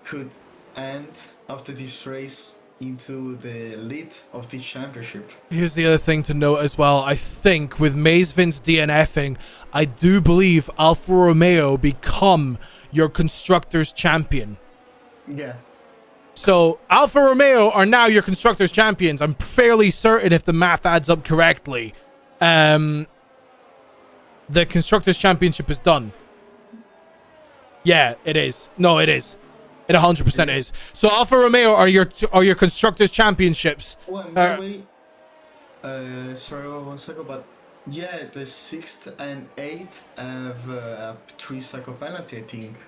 S3: could end after this race into the lead of the championship.
S1: Here's the other thing to note as well. I think with Mazevin's DNFing, I do believe Alfa Romeo become your constructors champion.
S3: Yeah.
S1: So Alfa Romeo are now your constructors champions. I'm fairly certain if the math adds up correctly. The constructors championship is done. Yeah, it is. No, it is. It 100% is. So Alfa Romeo are your constructors championships.
S3: Well, by the way, sorry, 1 second, but yeah, the 6th and 8th have a 3-second penalty, I think.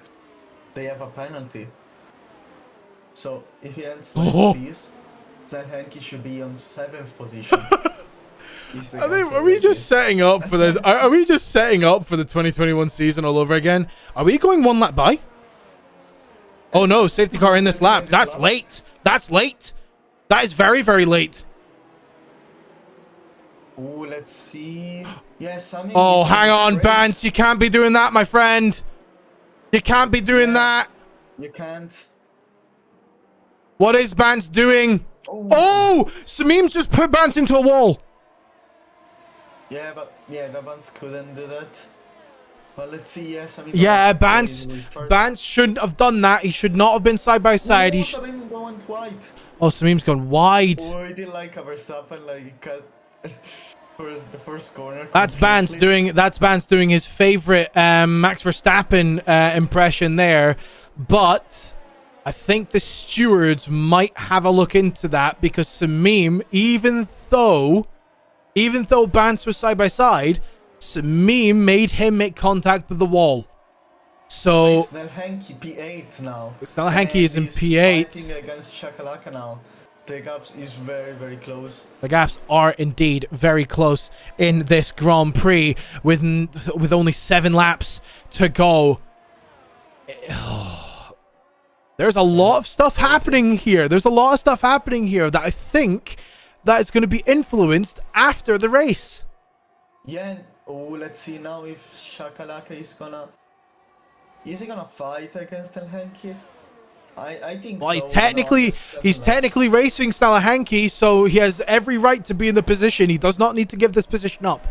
S3: They have a penalty. So if he ends like this, then Henke should be on 7th position.
S1: Are we just setting up for the? Are we just setting up for the 2021 season all over again? Are we going 1 lap by? Oh no, safety car in this lap. That's late. That's late. That is very, very late.
S3: Oh, let's see. Yes, I mean.
S1: Oh, hang on, Bance. You can't be doing that, my friend. You can't be doing that.
S3: You can't.
S1: What is Bance doing? Oh, Samim just put Bance into a wall.
S3: Yeah, but yeah, the Bance couldn't do that. But let's see. Yes, I mean.
S1: Yeah, Bance shouldn't have done that. He should not have been side by side. He should. Oh, Samim's gone wide.
S3: Oh, I didn't like Verstappen like cut the first corner.
S1: That's Bance doing his favorite Max Verstappen impression there, but I think the stewards might have a look into that because Samim, even though Bance was side by side, Samim made him make contact with the wall. So
S3: Snell Henke P8 now.
S1: Snell Henke is in P8.
S3: Fighting against Shakalaka now. The gaps is very, very close.
S1: The gaps are indeed very close in this Grand Prix with only 7 laps to go. There's a lot of stuff happening here. There's a lot of stuff happening here that I think that is going to be influenced after the race.
S3: Yeah. Oh, let's see now if Shakalaka is he gonna fight against El Henke? I think
S1: well,
S3: so.
S1: He's technically racing Snella Henke, so he has every right to be in the position. He does not need to give this position up.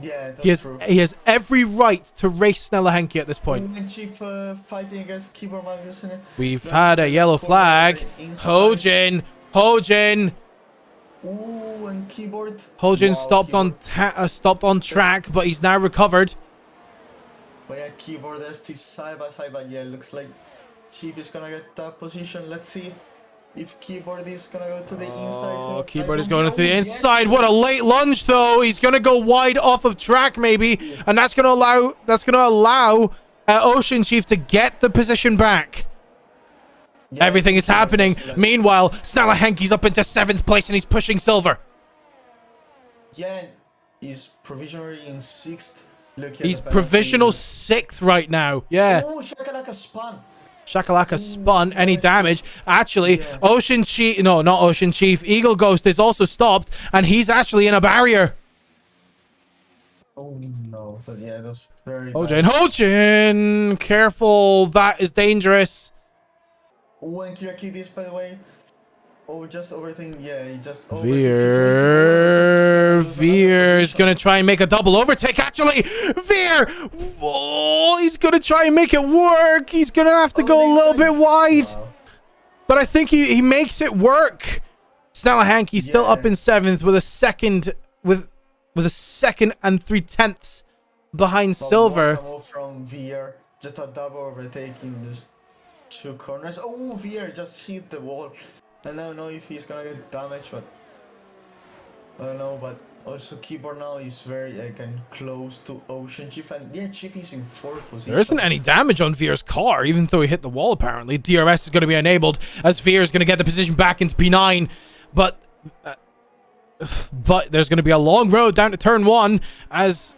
S3: Yeah, that's true.
S1: He has every right to race Snella Henke at this point.
S3: And Chief fighting against Keyboard Magnussen.
S1: We've had a yellow flag. Hojin.
S3: Ooh, and Keyboard.
S1: Hojin stopped on track, but he's now recovered.
S3: But yeah, Keyboard is side by side, but yeah, looks like Chief is gonna get that position. Let's see if Keyboard is gonna go to the inside.
S1: Oh, Keyboard is going to the inside. What a late lunge, though. He's gonna go wide off of track, maybe, and that's gonna allow Ocean Chief to get the position back. Yeah, everything is happening. Meanwhile, Snella Henke's up into 7th place and he's pushing Silver.
S3: Yeah, he's provisionally in 6th.
S1: He's provisional 6th right now. Yeah.
S3: Oh, Shakalaka spun.
S1: Shakalaka spun. Any damage? Actually, yeah. Ocean Chief... No, not Ocean Chief. Eagle Ghost is also stopped, and he's actually in a barrier.
S3: Oh, no. Yeah, that's very
S1: bad. Hojin! Careful. That is dangerous.
S3: Oh, and Kyriakidis, by the way. Oh, just overthink. Yeah, he just
S1: Veer is gonna try and make a double overtake. Actually, Veer. Oh, he's gonna try and make it work. He's gonna have to go a little bit wide, but I think he makes it work. Snella Henke's still up in 7th with a second with a second and 3/10 behind Silver.
S3: From Veer, just a double overtaking just 2 corners. Oh, Veer just hit the wall. I don't know if he's gonna get damaged, but I don't know. But also Keyboard now is very close to Ocean Chief, and yeah, Chief is in 4th position.
S1: There isn't any damage on Veer's car, even though he hit the wall. Apparently, DRS is going to be enabled as Veer is going to get the position back into P9, but there's going to be a long road down to turn 1 as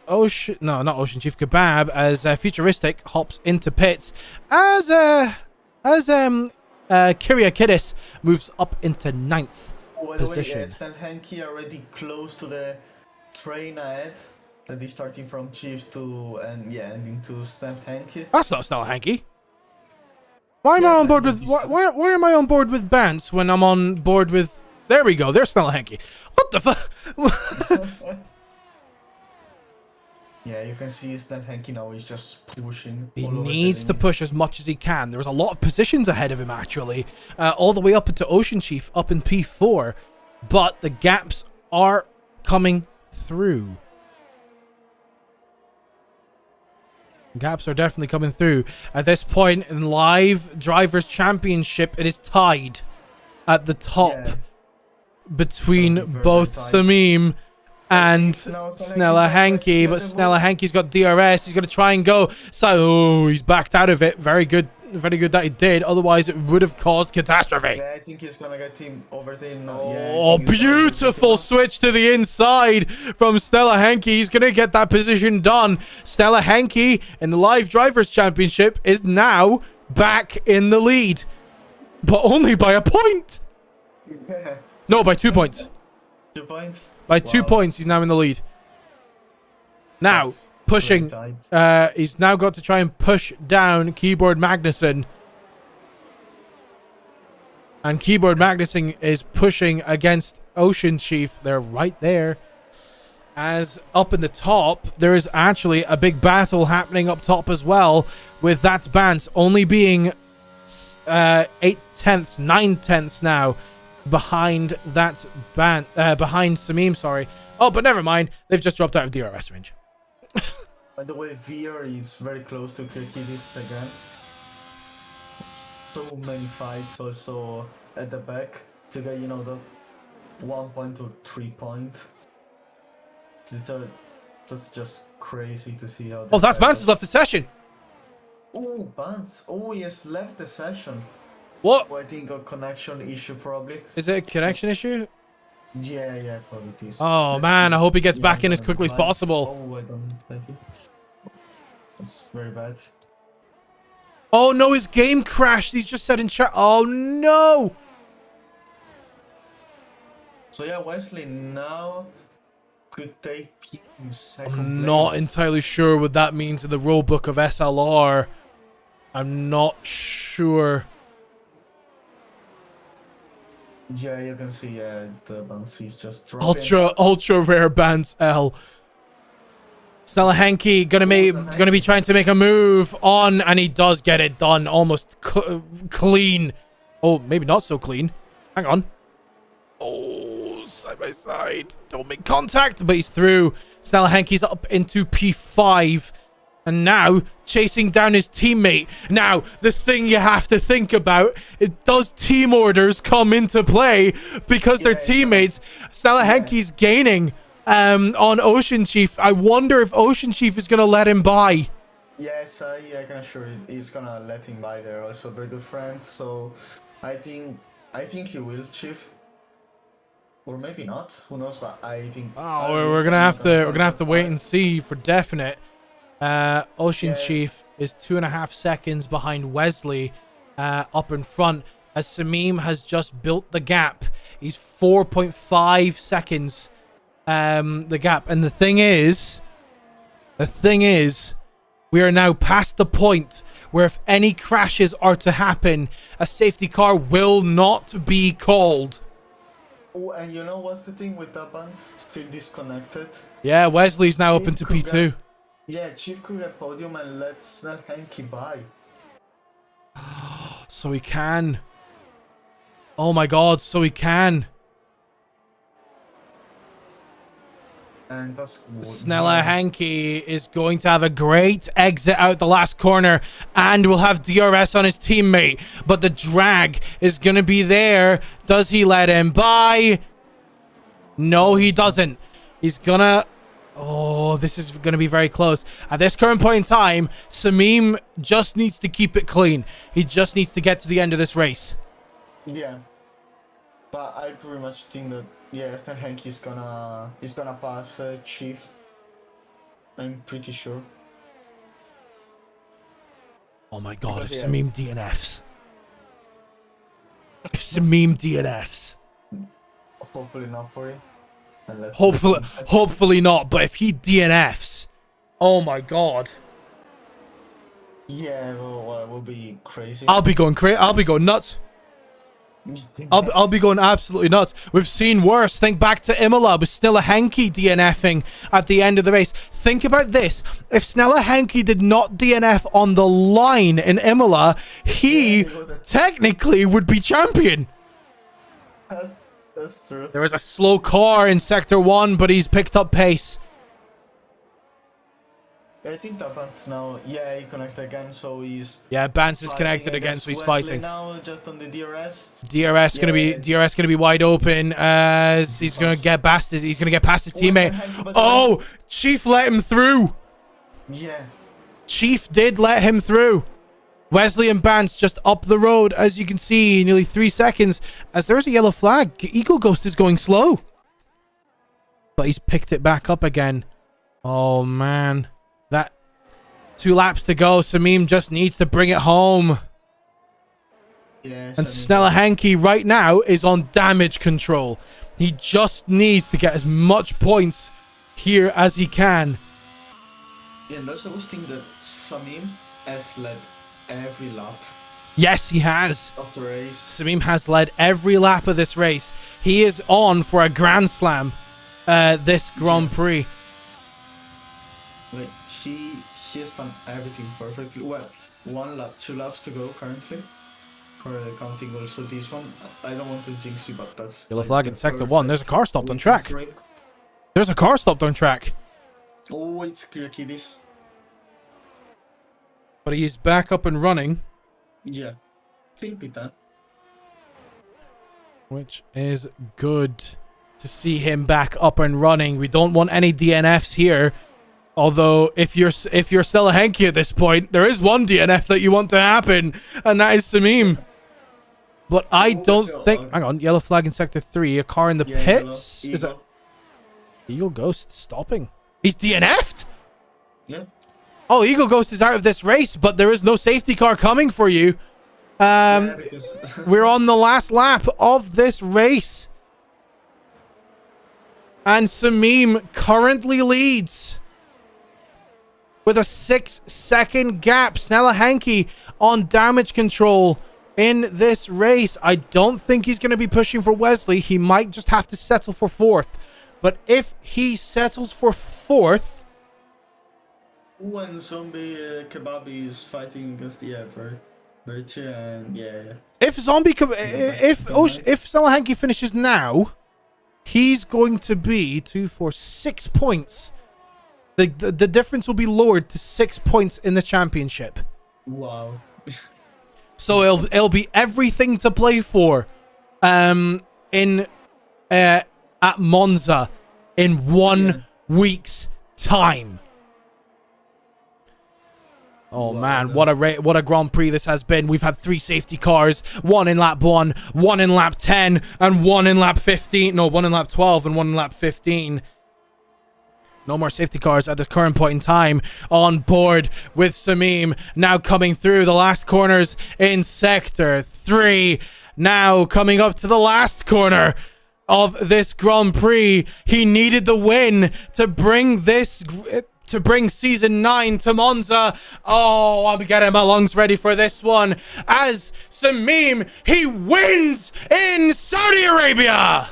S1: not Ocean Chief Kebab as Futuristic hops into pits as Kyriakidis moves up into 9th position.
S3: By the way, Snell Henke already close to the train ahead. That is starting from Chiefs to ending to Snell Henke.
S1: That's not Snell Henke. Why am I on board with why am I on board with Bance when I'm on board with? There we go. There's Snell Henke. What the fuck?
S3: Yeah, you can see that Henky now is just pushing.
S1: He
S3: all over the
S1: needs to
S3: limit.
S1: push as much as he can. There's a lot of positions ahead of him, actually. All the way up into Ocean Chief, up in P4. But the gaps are coming through. Gaps are definitely coming through. At this point in Live Drivers' Championship, it is tied at the top between both Samim and Snella Hanky, but Snella Hanky's got DRS. He's going to try and go. So, he's backed out of it. Very good that he did. Otherwise, it would have caused catastrophe.
S3: Yeah, I think he's going to get him over there.
S1: Oh, beautiful switch to the inside from Snella Hanky. He's going to get that position done. Snella Hanky in the Live Drivers' Championship is now back in the lead. But only by a point. No, by 2 points.
S3: 2 points?
S1: By 2 points, he's now in the lead. Now,
S3: That's
S1: pushing. He's now got to try and push down Keyboard Magnussen. And Keyboard Magnussen is pushing against Ocean Chief. They're right there. As up in the top, there is actually a big battle happening up top as well. With that Bance only being 8 tenths, 9 tenths now behind that behind Samim, sorry. Oh, but never mind. They've just dropped out of DRS range.
S3: By the way, VR is very close to Kirkidis again. So many fights also at the back to get, you know, the 1 point or 3 point. That's just crazy to see how.
S1: Oh, that's Bance has left the session.
S3: Oh, Bance. Oh, he has left the session.
S1: What?
S3: Oh, I think a connection issue probably.
S1: Is it a connection issue?
S3: Yeah, probably it is.
S1: Oh, man, I hope he gets back in as quickly as possible.
S3: Oh, I don't like it. That's very bad.
S1: Oh, no, his game crashed. He's just said in chat. Oh, no.
S3: So, yeah, Wesley now could take second
S1: I'm not
S3: place.
S1: entirely sure what that means in the rulebook of SLR. I'm not sure.
S3: Yeah, you can see the bounce is just dropping.
S1: Ultra rare Bance L. Snella Hanky gonna be trying to make a move on, and he does get it done almost clean. Oh, maybe not so clean. Hang on. Oh, side by side. Don't make contact, but he's through. Snella Hanky's up into P5. And now, chasing down his teammate. Now, the thing you have to think about is, does team orders come into play? Because their teammates, Snella Hanky's gaining on Ocean Chief. I wonder if Ocean Chief is going to let him by.
S3: Yes, I can assure you he's going to let him by. They're also very good friends, so I think he will, Chief. Or maybe not. Who knows? But I think.
S1: Oh, we're gonna have to wait and see for definite. Ocean Chief is 2.5 seconds behind Wesley up in front, as Samim has just built the gap. He's 4.5 seconds the gap. And the thing is, we are now past the point where if any crashes are to happen, a safety car will not be called.
S3: Oh, and you know what's the thing with that Bance? Still disconnected.
S1: Yeah, Wesley's now up into P2.
S3: Yeah, Chief could get podium and let Snell Hanky by.
S1: So he can. Oh my god, so he can.
S3: And that's
S1: Snella Hanky is going to have a great exit out the last corner and will have DRS on his teammate. But the drag is going to be there. Does he let him by? No, he doesn't. He's gonna... Oh, this is going to be very close. At this current point in time, Samim just needs to keep it clean. He just needs to get to the end of this race.
S3: Yeah. But I pretty much think that, yeah, Snell Hanky is gonna pass Chief. I'm pretty sure.
S1: Oh my god,
S3: Because,
S1: if Samim DNFs. If Samim DNFs.
S3: Hopefully not for him.
S1: Hopefully not, but if he DNFs, oh my god.
S3: Yeah, well, it will be crazy.
S1: I'll be going nuts. I'll be going absolutely nuts. We've seen worse. Think back to Imola with Snella Henke DNFing at the end of the race. Think about this. If Snella Henke did not DNF on the line in Imola, he technically would be champion.
S3: That's true.
S1: There was a slow car in Sector 1, but he's picked up pace.
S3: I think that Bance now, yeah, he connected again, so he's...
S1: Yeah, Bance is connected again, so he's fighting.
S3: Now, just on the DRS.
S1: DRS gonna be wide open as he's gonna get past his teammate. Oh, Chief let him through.
S3: Yeah.
S1: Chief did let him through. Wesley and Bance just up the road, as you can see, nearly 3 seconds. As there's a yellow flag, Eagle Ghost is going slow, but he's picked it back up again. Oh man. That 2 laps to go. Samim just needs to bring it home.
S3: Yeah,
S1: and Snella Henke right now is on damage control. He just needs to get as much points here as he can.
S3: Yeah, and there's always thing that Samim has led every lap.
S1: Yes, he has.
S3: Of the race.
S1: Samim has led every lap of this race. He is on for a Grand Slam this Grand Prix.
S3: Like, she has done everything perfectly. Well, 1 lap, 2 laps to go currently for the counting goal. So this one, I don't want to jinx you, but that's...
S1: Yellow flag in Sector 1. There's a car stopped on track. There's a car stopped on track.
S3: Oh, it's clear kiddies.
S1: But he's back up and running.
S3: Yeah. Think be done. Which
S1: is good to see him back up and running. We don't want any DNFs here. Although, if you're Stella Henke at this point, there is one DNF that you want to happen, and that is Samim. But I don't think... Hang on, yellow flag in Sector 3. A car in the pits? Is it... Eagle Ghost stopping? He's DNF'd?
S3: Yeah.
S1: Oh, Eagle Ghost is out of this race, but there is no safety car coming for you. We're on the last lap of this race. And Samim currently leads with a 6-second gap. Snella Henke on damage control in this race. I don't think he's going to be pushing for Wesley. He might just have to settle for 4th. But if he settles for 4th...
S3: When Zombie Kebabi is fighting against the very true, and yeah.
S1: If Snella Henke finishes now, he's going to be 2, 4, 6 points. The difference will be lowered to 6 points in the championship.
S3: Wow.
S1: So it'll be everything to play for at Monza in 1 week's time. Oh man, what a Grand Prix this has been. We've had 3 safety cars, 1 in lap 1, 1 in lap 10, and 1 in lap 15. No, 1 in lap 12 and 1 in lap 15. No more safety cars at this current point in time. On board with Samim. Now coming through the last corners in Sector 3. Now coming up to the last corner of this Grand Prix. He needed the win to bring Season 9 to Monza. Oh, I'm getting my lungs ready for this one. As Samim, he wins in Saudi Arabia.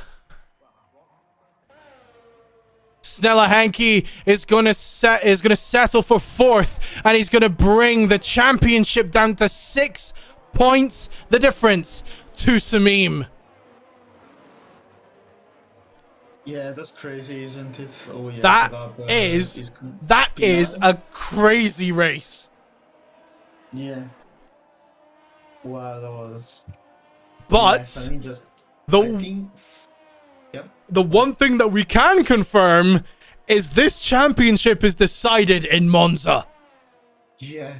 S1: Snella Henke is gonna settle for 4th, and he's gonna bring the championship down to 6 points. The difference to Samim.
S3: Yeah, that's crazy, isn't it? Oh yeah.
S1: That is a crazy race.
S3: Yeah. Wow, that was.
S1: But the one thing that we can confirm is this championship is decided in Monza.
S3: Yeah.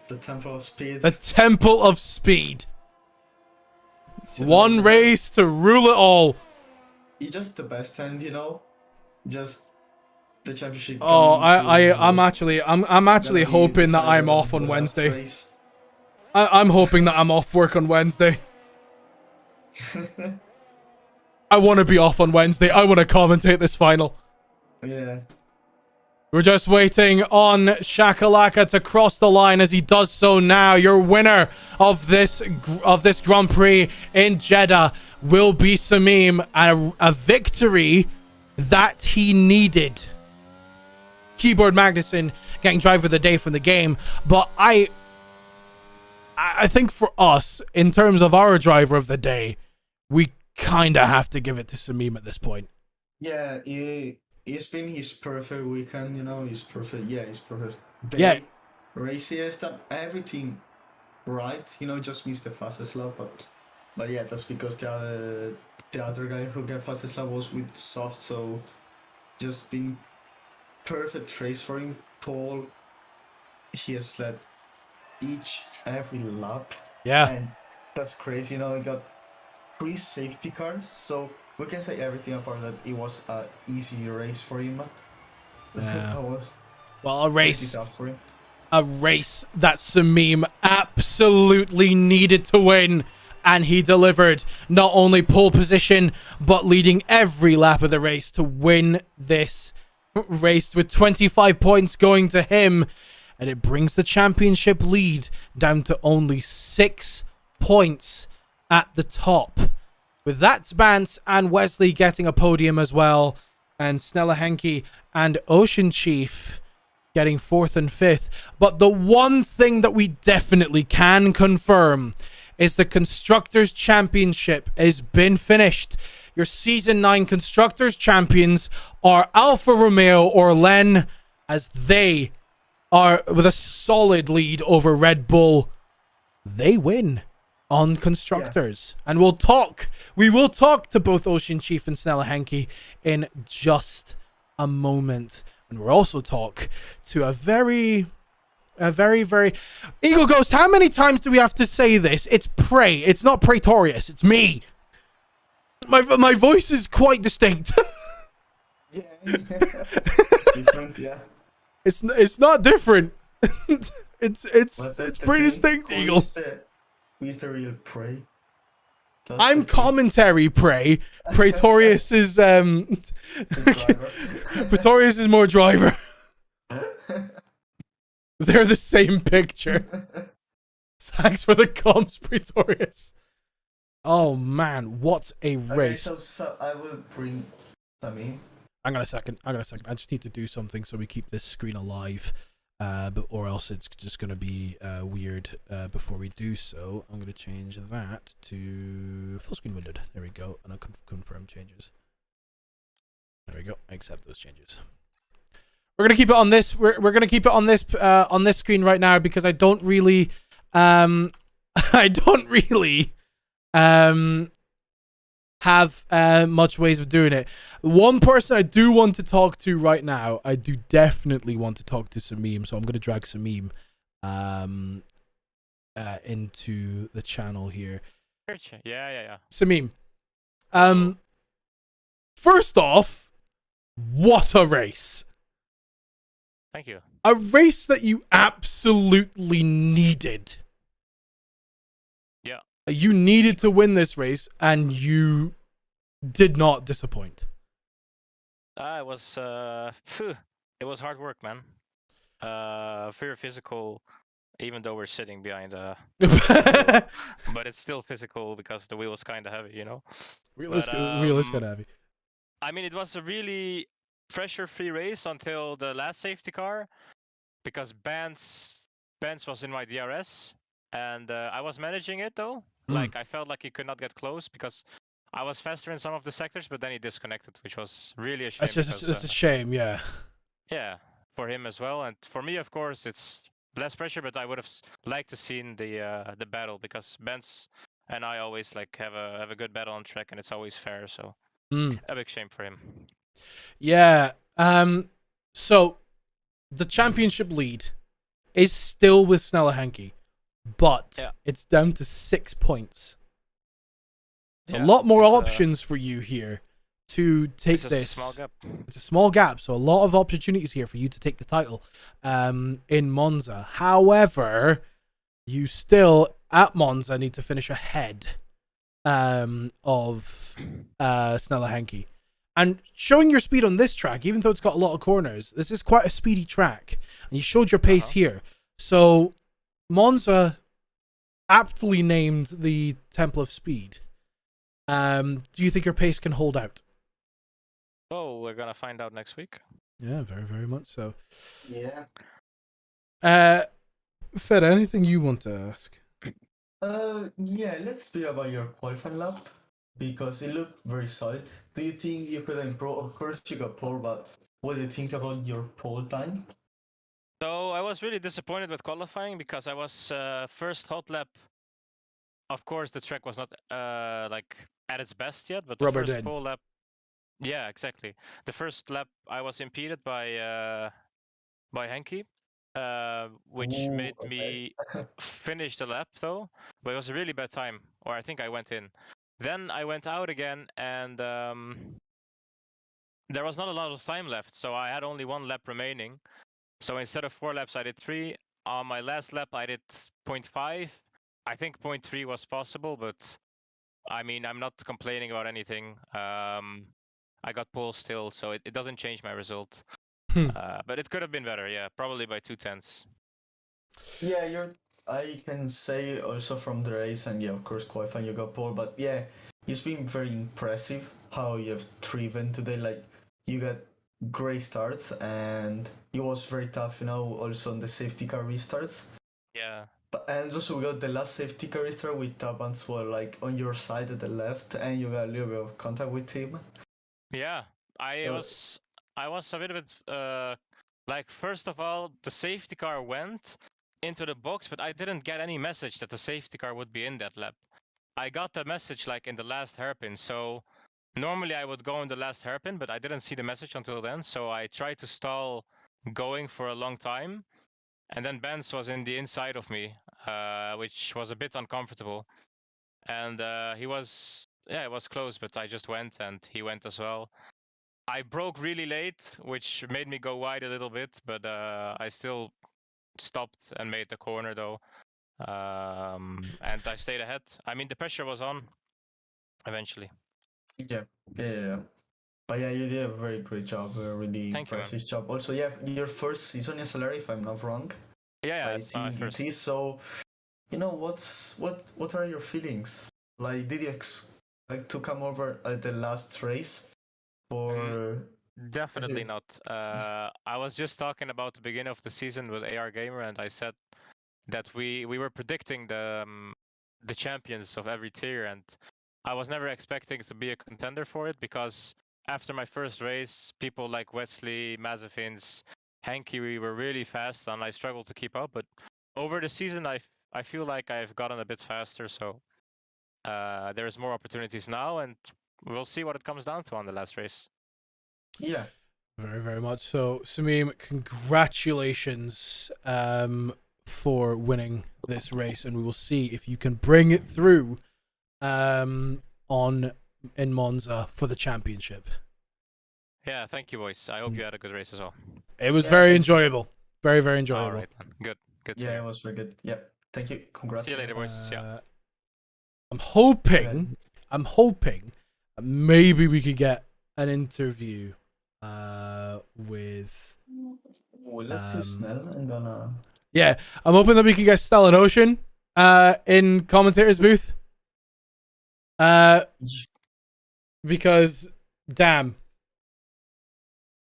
S3: The Temple of Speed.
S1: The Temple of Speed. One race to rule it all.
S3: He's just the best, and just the championship.
S1: Oh, I'm actually hoping that I'm off on Wednesday. I'm hoping that I'm off work on Wednesday. I want to be off on Wednesday. I want to commentate this final.
S3: Yeah.
S1: We're just waiting on Shakalaka to cross the line. As he does so now, your winner of this Grand Prix in Jeddah will be Samim. A victory that he needed. Keyboard Magnussen getting driver of the day from the game. But I think for us, in terms of our driver of the day, we kind of have to give it to Samim at this point.
S3: Yeah, it's been his perfect weekend, you know, his perfect day.
S1: Yeah.
S3: Race, he has done everything right, you know, just missed the fastest lap, but yeah, that's because the other guy who got fastest lap was with soft, so just been perfect race for him. Paul, he has led every lap.
S1: Yeah.
S3: And that's crazy, you know, he got 3 safety cars, so we can say everything about that. It was an easy race for him.
S1: Yeah.
S3: That was
S1: well, a race
S3: for him.
S1: A race that Samim absolutely needed to win, and he delivered. Not only pole position, but leading every lap of the race to win this race with 25 points going to him, and it brings the championship lead down to only 6 points at the top. With that, Bance and Wesley getting a podium as well, and Snella Henke and Ocean Chief getting 4th and 5th. But the one thing that we definitely can confirm is the Constructors' Championship has been finished. Your Season 9 Constructors' Champions are Alfa Romeo Orlen, as they are with a solid lead over Red Bull. They win on Constructors. Yeah. And we will talk to both Ocean Chief and Snella Henke in just a moment. And we'll also talk to a very Eagle Ghost. How many times do we have to say this? It's Prey. It's not Praetorius. It's me. My voice is quite distinct.
S3: Yeah. Different, yeah.
S1: It's not different. it's pretty distinct, Eagle.
S3: Who's the real Prey?
S1: I'm commentary Prey. Praetorius is Praetorius is more driver. They're the same picture. Thanks for the comms, Praetorius. Oh man, what a race.
S3: Okay, so I will bring Samim.
S1: Hang on a second. I just need to do something so we keep this screen alive. Or else it's just going to be weird before we do so. I'm going to change that to full screen windowed. There we go. And I'll confirm changes. There we go. I accept those changes. We're going to keep it on this. We're going to keep it on this screen right now because I don't really have much ways of doing it. One person I do want to talk to right now, I do definitely want to talk to Samim, so I'm going to drag Samim into the channel here.
S2: Yeah.
S1: Samim, first off, what a race.
S2: Thank you.
S1: A race that you absolutely needed.
S2: Yeah.
S1: You needed to win this race, and you did not disappoint.
S2: It was hard work, man. Very physical, even though we're sitting behind but it's still physical because the wheel was kind of heavy, you know.
S1: Wheel is kind of heavy.
S2: I mean, it was a really pressure-free race until the last safety car, because Benz was in my DRS, and I was managing it though. Like I felt like he could not get close because I was faster in some of the sectors, but then he disconnected, which was really a shame.
S1: It's a shame, yeah.
S2: Yeah, for him as well, and for me, of course, it's less pressure. But I would have liked to seen the battle, because Benz and I always like have a good battle on track, and it's always fair. So a big shame for him.
S1: Yeah. So the championship lead is still with Snella Henke, but it's down to 6 points. It's a lot more options for you here to take this.
S2: It's a small gap.
S1: It's a small gap, so a lot of opportunities here for you to take the title in Monza. However, you still, at Monza, need to finish ahead of Snella Henke. And showing your speed on this track, even though it's got a lot of corners, this is quite a speedy track. And you showed your pace here. So Monza aptly named the Temple of Speed. Do you think your pace can hold out?
S2: Oh, we're gonna find out next week.
S1: Yeah, very, very much so.
S3: Yeah.
S1: Fed, anything you want to ask?
S3: Yeah, let's speak about your qualifying lap because it looked very solid. Do you think you could improve? Of course, you got pole, but what do you think about your pole time?
S2: So I was really disappointed with qualifying because I was first hot lap. Of course, the track was not like at its best yet, but the
S1: Rubbered
S2: first
S1: in.
S2: pole lap. Yeah, exactly. The first lap I was impeded by Henke, which
S3: Ooh,
S2: made
S3: okay.
S2: me finish the lap though. But it was a really bad time, or I think I went in. Then I went out again, and there was not a lot of time left, so I had only one lap remaining. So instead of 4 laps, I did 3. On my last lap, I did 0.5. I think 0.3 was possible, but I mean, I'm not complaining about anything. I got pole still, so it doesn't change my result. But it could have been better, yeah, probably by 2/10.
S3: Yeah, I can say also from the race, and yeah, of course, qualifying you got pole, but yeah, it's been very impressive how you have driven today. Like, you got great starts, and it was very tough, also on the safety car restarts.
S2: Yeah.
S3: And also, we got the last safety car restart with Tabans were like on your side at the left, and you got a little bit of contact with him.
S2: Yeah, I was a little bit like, first of all, the safety car went into the box, but I didn't get any message that the safety car would be in that lap. I got the message like in the last hairpin, so normally I would go in the last hairpin, but I didn't see the message until then, so I tried to stall going for a long time, and then Benz was in the inside of me, which was a bit uncomfortable. And it was close, but I just went, and he went as well. I broke really late, which made me go wide a little bit, but I still stopped and made the corner though. And I stayed ahead. I mean, the pressure was on eventually.
S3: Yeah. But yeah, you did a very great job, a really
S2: Thank you, man.
S3: impressive job. Also, yeah, your first season in SLR, if I'm not wrong.
S2: Yeah,
S3: I
S2: it's my
S3: think
S2: first.
S3: it is. So, what are your feelings? Like, did you expect to come over at the last race? Or
S2: Definitely not. I was just talking about the beginning of the season with AR Gamer, and I said that we were predicting the champions of every tier, and I was never expecting to be a contender for it because after my first race, people like Wesley, Mazepins, Henke, we were really fast, and I struggled to keep up. But over the season, I feel like I've gotten a bit faster, so there's more opportunities now, and we'll see what it comes down to on the last race.
S3: yeah,
S1: Very, very much so. Samim, congratulations for winning this race, and we will see if you can bring it through in Monza for the championship.
S2: Yeah, thank you, boys. I hope you had a good race as well.
S1: It was very enjoyable. Very, very enjoyable.
S2: All right, then. Good. Good to
S3: yeah,
S2: hear.
S3: it was very good. Yeah, thank you. Congrats.
S2: See you later, boys. Yeah.
S1: I'm hoping that maybe we could get an interview with.
S3: Well, let's see Snell and gonna.
S1: Yeah, I'm hoping that we can get Stellan Ocean in commentator's booth. Because damn.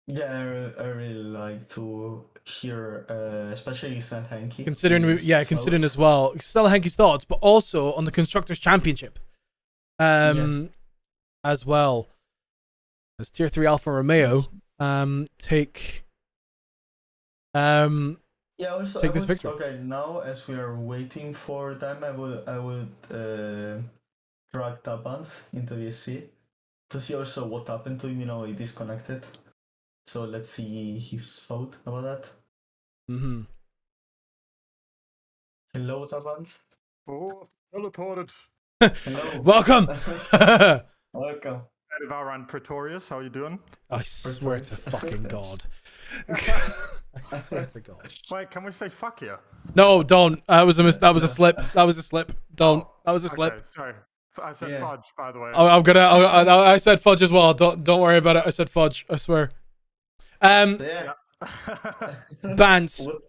S3: Yeah, I really like to hear, especially Snell Henke.
S1: Considering as well Stella Henke's thoughts, but also on the Constructors Championship. As well as Tier 3 Alfa Romeo take
S3: also
S1: take this victory.
S3: Okay, now as we are waiting for them, I would drag Tabans into VSC to see also what happened to him. He disconnected. So let's see his thought about that.
S1: Mm-hmm.
S3: Hello, Tabans.
S4: Oh, teleported.
S3: Hello.
S1: Welcome.
S3: Welcome.
S4: Edivar Pretorius, how you doing?
S1: I swear to fucking God. I swear to God.
S4: Wait, can we say fuck here?
S1: No, don't. That was a slip. That was a slip. Don't. That was a slip.
S4: Okay, sorry. I said
S3: Yeah.
S4: fudge, by the way.
S1: I'm gonna. I said fudge as well. Don't worry about it. I said fudge. I swear.
S3: So yeah.
S1: Bance,
S3: What-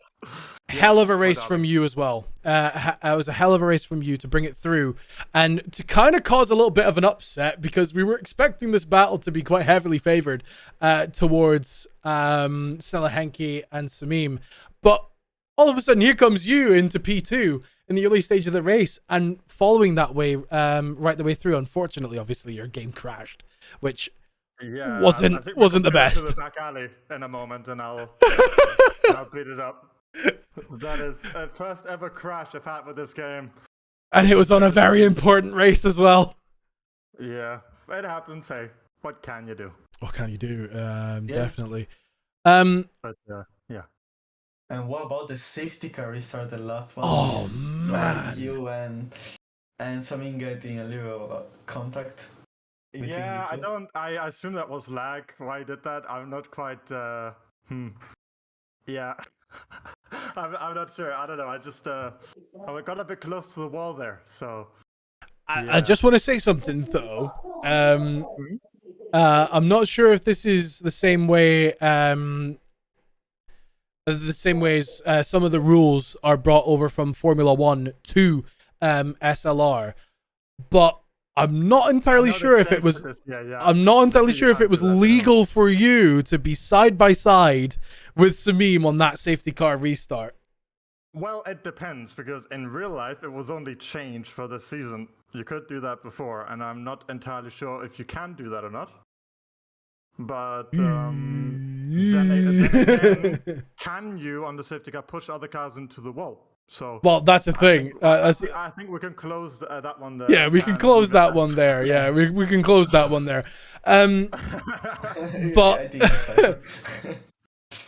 S1: hell of a race
S4: darling.
S1: from you as well. It was a hell of a race from you to bring it through and to kind of cause a little bit of an upset because we were expecting this battle to be quite heavily favored towards Stella Henke and Samim. But all of a sudden, here comes you into P2 in the early stage of the race and following that way right the way through. Unfortunately, obviously, your game crashed, which
S4: Yeah,
S1: wasn't
S4: I think we're
S1: the
S4: gonna go
S1: best.
S4: To the back alley in a moment, and I'll beat it up. That is the first ever crash I've had with this game.
S1: And it was on a very important race as well.
S4: Yeah, it happens. Hey, what can you do?
S1: What can you do?
S3: Yeah.
S1: Definitely.
S4: But yeah.
S3: And what about the safety car restart, the last one?
S1: Oh,
S3: So
S1: man.
S3: You and Samin getting a little contact. Between
S4: Yeah,
S3: you
S4: I
S3: two?
S4: don't. I assume that was lag. Why I did that? I'm not quite. Yeah. I'm not sure. I don't know. I just I got a bit close to the wall there. So.
S1: I just want to say something though. I'm not sure if this is the same way. The same way as some of the rules are brought over from Formula One to SLR, but I'm not entirely sure if it was. I'm not entirely sure if it was legal for you to be side by side with Samim on that safety car restart.
S4: Well, it depends because in real life it was only changed for this season. You could do that before, and I'm not entirely sure if you can do that or not. But then again, can you on the safety car push other cars into the wall? So
S1: Well, that's the thing.
S4: I think we can close that one there.
S1: Yeah, we can close that one there. Yeah, we can close that one there. But
S3: I think it's better.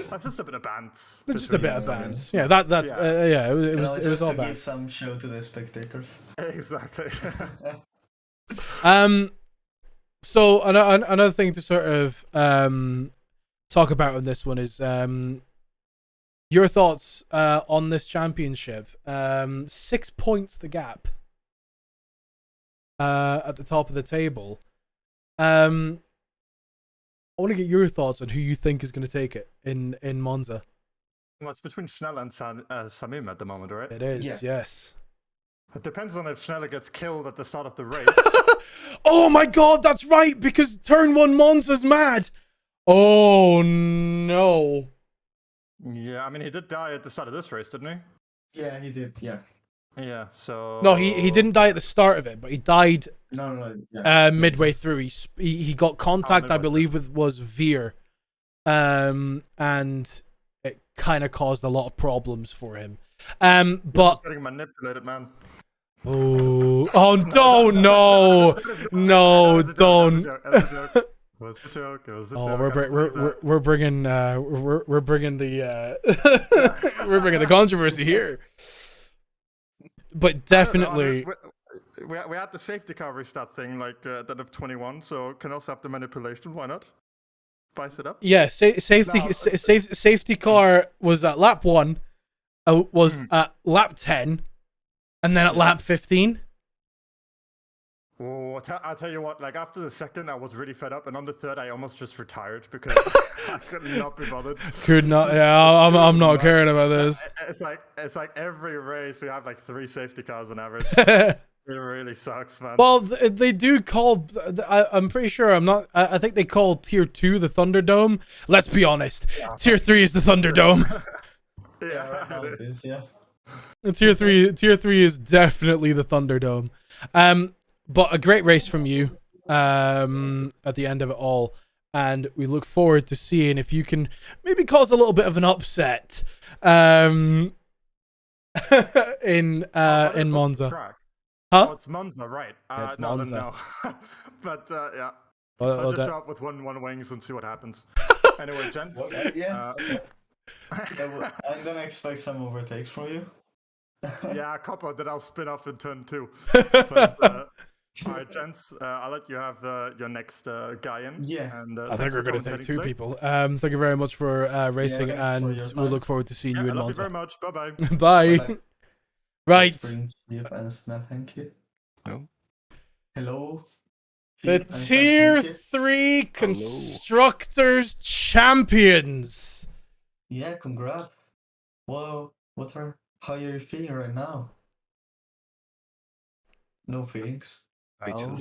S4: That's just a bit of bands.
S1: it's just a bit of
S3: Yeah.
S1: bands. Yeah, that's yeah. It was
S3: Just
S1: it was all
S3: to
S1: bad.
S3: give some show to the spectators.
S4: Exactly.
S1: So another thing to sort of talk about on this one is your thoughts on this championship. 6 points the gap at the top of the table. I want to get your thoughts on who you think is going to take it in Monza.
S4: Well, it's between Schnell and Samim at the moment, right?
S1: It is,
S3: Yeah.
S1: yes.
S4: It depends on if Schnell gets killed at the start of the race.
S1: Oh my god, that's right, because turn one Monza's mad. Oh no.
S4: Yeah, I mean, he did die at the start of this race, didn't
S3: Yeah, he did. Yeah.
S4: he? Yeah, so...
S1: No, he didn't die at the start of it, but he died
S3: No. Yeah.
S1: midway through. He got contact, I
S4: midway
S1: believe, was Veer. And it kind of caused a lot of problems for him. But
S4: He's getting manipulated, man.
S1: oh don't no don't.
S4: It was a joke. It was a
S1: Oh,
S4: joke.
S1: we're bringing we're bringing the we're bringing the controversy here. But definitely,
S4: We had the safety car restart thing like that of 21, so can also have the manipulation. Why not? Spice it up.
S1: yeah. Safety car was at lap 1, was at lap 10, and then at lap 15.
S4: Oh, I'll tell you what, like after the second I was really fed up, and on the third I almost just retired because I could not be bothered.
S1: Could not. Yeah, I'm not caring about this.
S4: It's like every race we have like 3 safety cars on average. It really sucks, man.
S1: Well, they do call. I'm pretty sure. I'm not. I think they call Tier 2 the Thunderdome. Let's be honest. Tier 3 is the Thunderdome.
S3: Yeah, right now it is. Yeah.
S1: Tier 3 is definitely the Thunderdome. But a great race from you at the end of it all, and we look forward to seeing if you can maybe cause a little bit of an upset in Monza.
S4: Track.
S1: Huh?
S4: Oh, it's Monza, right?
S1: Yeah, it's
S4: no,
S1: Monza.
S4: No. But yeah,
S1: Well,
S4: I'll just
S1: that-
S4: show up with one wings and see what happens. Anyway, gents.
S3: Yeah. I'm gonna expect some overtakes from you.
S4: Yeah, a couple that I'll spin off in turn 2. But, all right, gents, I'll let you have your next guy in.
S3: Yeah.
S4: And,
S1: I
S4: thanks
S1: think we're
S4: for
S1: going to take
S4: commentating
S1: 2
S4: today.
S1: people. Thank you very much for racing,
S3: thanks for
S1: and
S3: your
S1: we'll
S3: time.
S1: look forward to seeing
S4: Yeah,
S1: you
S4: I
S1: in
S4: love you
S1: Monza.
S4: very much. Bye-bye.
S1: Bye.
S3: Bye-bye.
S1: Right.
S3: Slipstream, League and Snap, thank you. Hello.
S1: The
S3: Phil and
S1: Tier
S3: Frankie.
S1: 3 Constructors Champions.
S3: Yeah, congrats. Well, how are you feeling right now? No feelings.
S5: Well,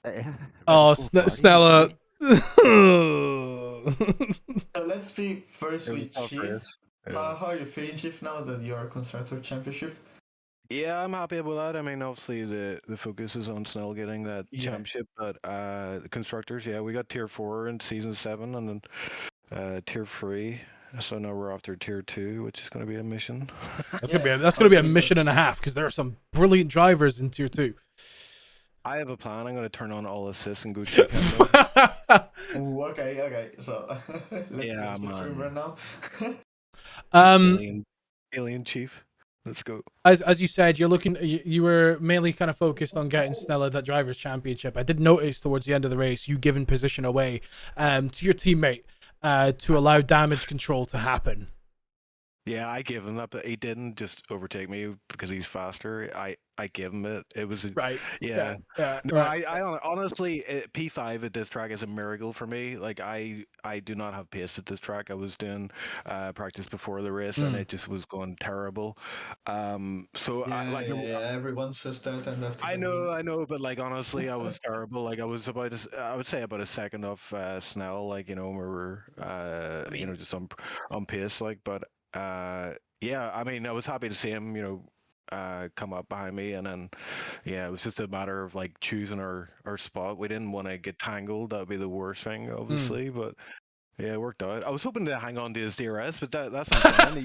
S5: ready
S1: Oh,
S5: for a party,
S1: Snella.
S3: So let's speak first
S5: it was
S3: with
S5: tough
S3: Chief.
S5: race. Yeah.
S3: How are you feeling, Chief, now that you are Constructor Championship?
S5: Yeah, I'm happy about that. I mean, obviously the focus is on Snell getting that
S3: Yeah.
S5: championship, but the constructors, yeah, we got tier 4 in season 7, and then tier 3. So now we're after tier 2, which is going to be a mission.
S1: That's gonna be a mission and a half because there are some brilliant drivers in Tier 2.
S5: I have a plan. I'm going to turn on all assists and go check out.
S3: Ooh, okay. So let's
S5: Yeah,
S3: go stream right
S5: man.
S3: now.
S5: Alien chief. Let's go.
S1: As you said, you were mainly kind of focused on getting Snella that drivers championship. I did notice towards the end of the race you giving position away to your teammate to allow damage control to happen.
S5: Yeah, I gave him that, but he didn't just overtake me because he's faster. I gave him it. It was
S1: Right.
S5: Yeah. No,
S1: right.
S5: I honestly, P5 at this track is a miracle for me. Like I do not have pace at this track. I was doing practice before the race, and it just was going terrible. So
S3: Everyone says that, and after
S5: I know, but like honestly, I was terrible. Like I was I would say about a second off Snell. Like we were just on pace. Like, but yeah, I mean, I was happy to see him. Come up behind me, and then yeah, it was just a matter of like choosing our spot. We didn't want to get tangled. That would be the worst thing, obviously, but yeah, it worked out. I was hoping to hang on to his DRS, but that's not fun.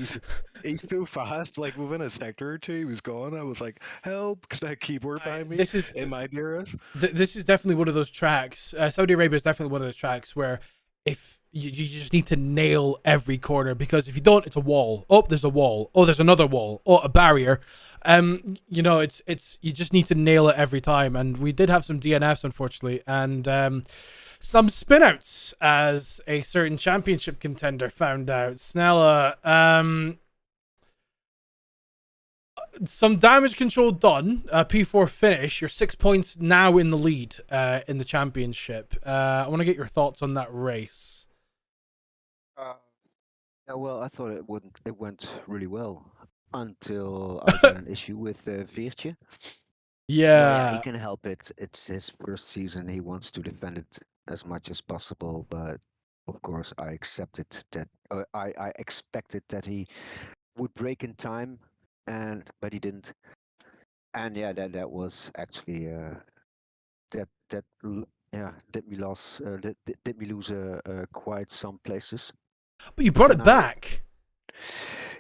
S5: He's too fast. Like within a sector or two, he was gone. I was like, help, because I had keyboard behind me in my DRS.
S1: This is definitely one of those tracks. Saudi Arabia is definitely one of those tracks where if you just need to nail every corner, because if you don't, it's a wall. Oh, there's a wall. Oh, there's another wall. Oh, a barrier. It's you just need to nail it every time. And we did have some DNFs, unfortunately, and some spinouts, as a certain championship contender found out. Snella, some damage control done. P4 finish. You're 6 points now in the lead in the championship. I want to get your thoughts on that race.
S6: Yeah, well, I thought it went really well until I got an issue with Veertje.
S1: Yeah.
S6: He can help it. It's his first season. He wants to defend it as much as possible, but of course I accepted that. I expected that he would break in time, but he didn't. And yeah, that was actually that we lost. Did we lose quite some places.
S1: But you brought it back.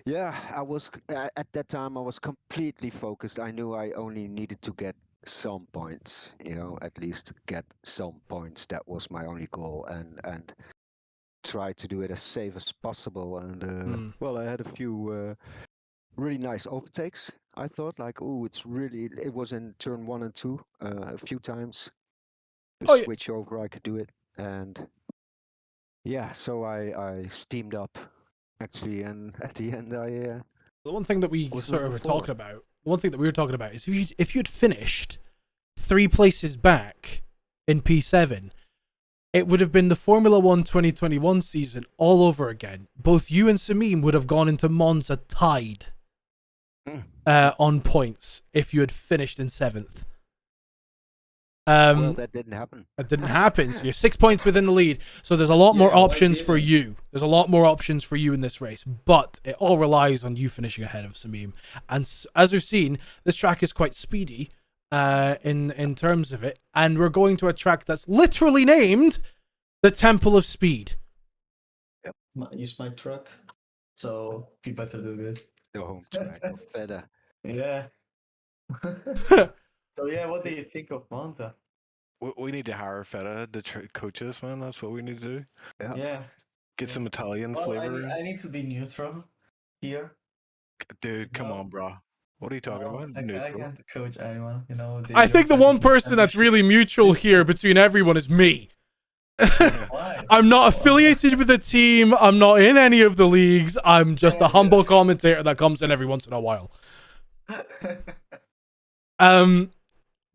S6: Yeah, I was at that time. I was completely focused. I knew I only needed to get some points. At least get some points. That was my only goal, and try to do it as safe as possible. And well, I had a few really nice overtakes. I thought it was in turn 1 and 2 a few times. Switch over, I could do it, and yeah, so I steamed up. Actually, and at the end, the
S1: one thing that we sort of were talking about. One thing that we were talking about is if you'd finished 3 places back in P7, it would have been the Formula 1 2021 season all over again. Both you and Samim would have gone into Monza tied on points if you had finished in 7th.
S6: Well, that didn't happen.
S1: That didn't happen. So you're 6 points within the lead. So there's a lot more options for you. There's a lot more options for you in this race, but it all relies on you finishing ahead of Samim. And as we've seen, this track is quite speedy in terms of it, and we're going to a track that's literally named the Temple of Speed.
S6: Yep.
S3: Use my truck, so be better do good.
S6: The home track of Feta.
S3: Yeah. So yeah, what do you think of Monza?
S5: We need to hire Feta to coach us, man. That's what we need to do.
S3: Yeah.
S5: Get some Italian flavor.
S3: I need to be neutral here.
S5: Dude, come on, bro. What are you talking about?
S3: I can't coach anyone,
S1: I think the one person that's really mutual here between everyone is me. I'm not affiliated with the team. I'm not in any of the leagues. I'm just a humble commentator that comes in every once in a while.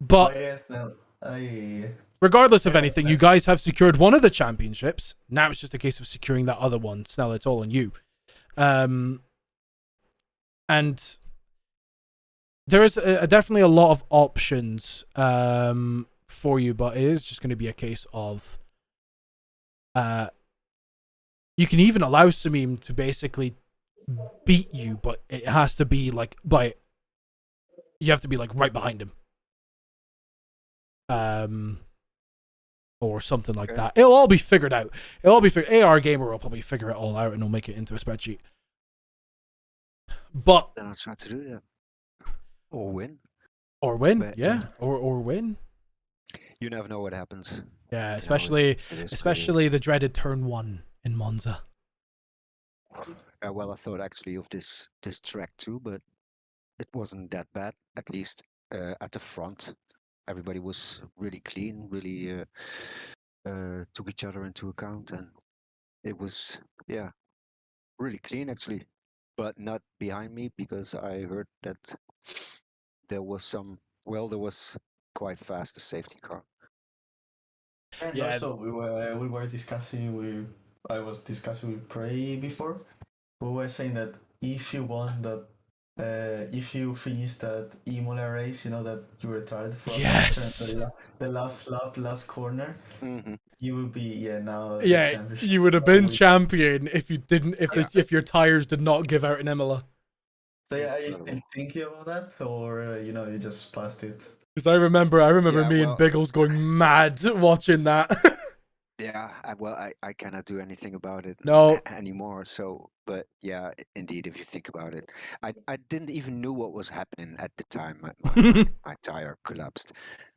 S1: But
S3: yes, no, I
S1: regardless of
S3: yeah,
S1: anything, you guys have secured one of the championships. Now it's just a case of securing that other one. Snell, it's all on you. And there is definitely a lot of options for you, but it is just going to be a case of you can even allow Samim to basically beat you, but it has to be like you have to be like right behind him. Or something like that. It'll all be figured out. AR Gamer will probably figure it all out and will make it into a spreadsheet. But
S6: Then I'll try to do that. Or win.
S1: Or win,
S6: But,
S1: yeah.
S6: yeah.
S1: Or win.
S6: You never know what happens.
S1: Yeah,
S6: You
S1: especially
S6: it is what it
S1: especially the dreaded turn 1 in Monza.
S6: is. Well, I thought actually of this track too, but it wasn't that bad. At least at the front, everybody was really clean, really took each other into account, and it was really clean actually. But not behind me, because I heard that there was quite fast a safety car.
S3: and
S1: Yeah.
S3: also we were discussing with I was discussing with Prey before. We were saying that if you won that, if you finish that Imola race, you know that you retired for
S1: Yes.
S3: the last lap, last corner, you will be now the
S1: Yeah,
S3: championship.
S1: you would have been champion if you didn't if your tires did not give out in Imola.
S3: So yeah, are you still thinking about that, or you know you just passed it?
S1: Because I remember
S6: Yeah,
S1: me
S6: well-
S1: and Biggles going mad watching that.
S6: Yeah, I cannot do anything about it
S1: No.
S6: anymore. So, but yeah, indeed, if you think about it, I didn't even know what was happening at the time. My tire collapsed.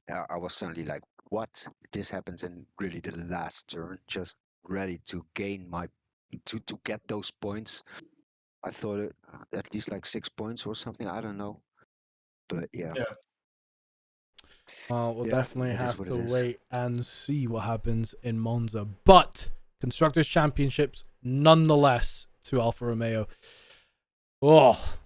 S6: I was suddenly like, "What? This happens in really the last turn, just ready to gain to get those points." I thought it at least like 6 points or something. I don't know, but yeah.
S1: Well, we'll
S6: Yeah,
S1: definitely
S6: it is
S1: have
S6: what
S1: to
S6: it is.
S1: wait and see what happens in Monza. But Constructors' Championships, nonetheless, to Alfa Romeo. Oh,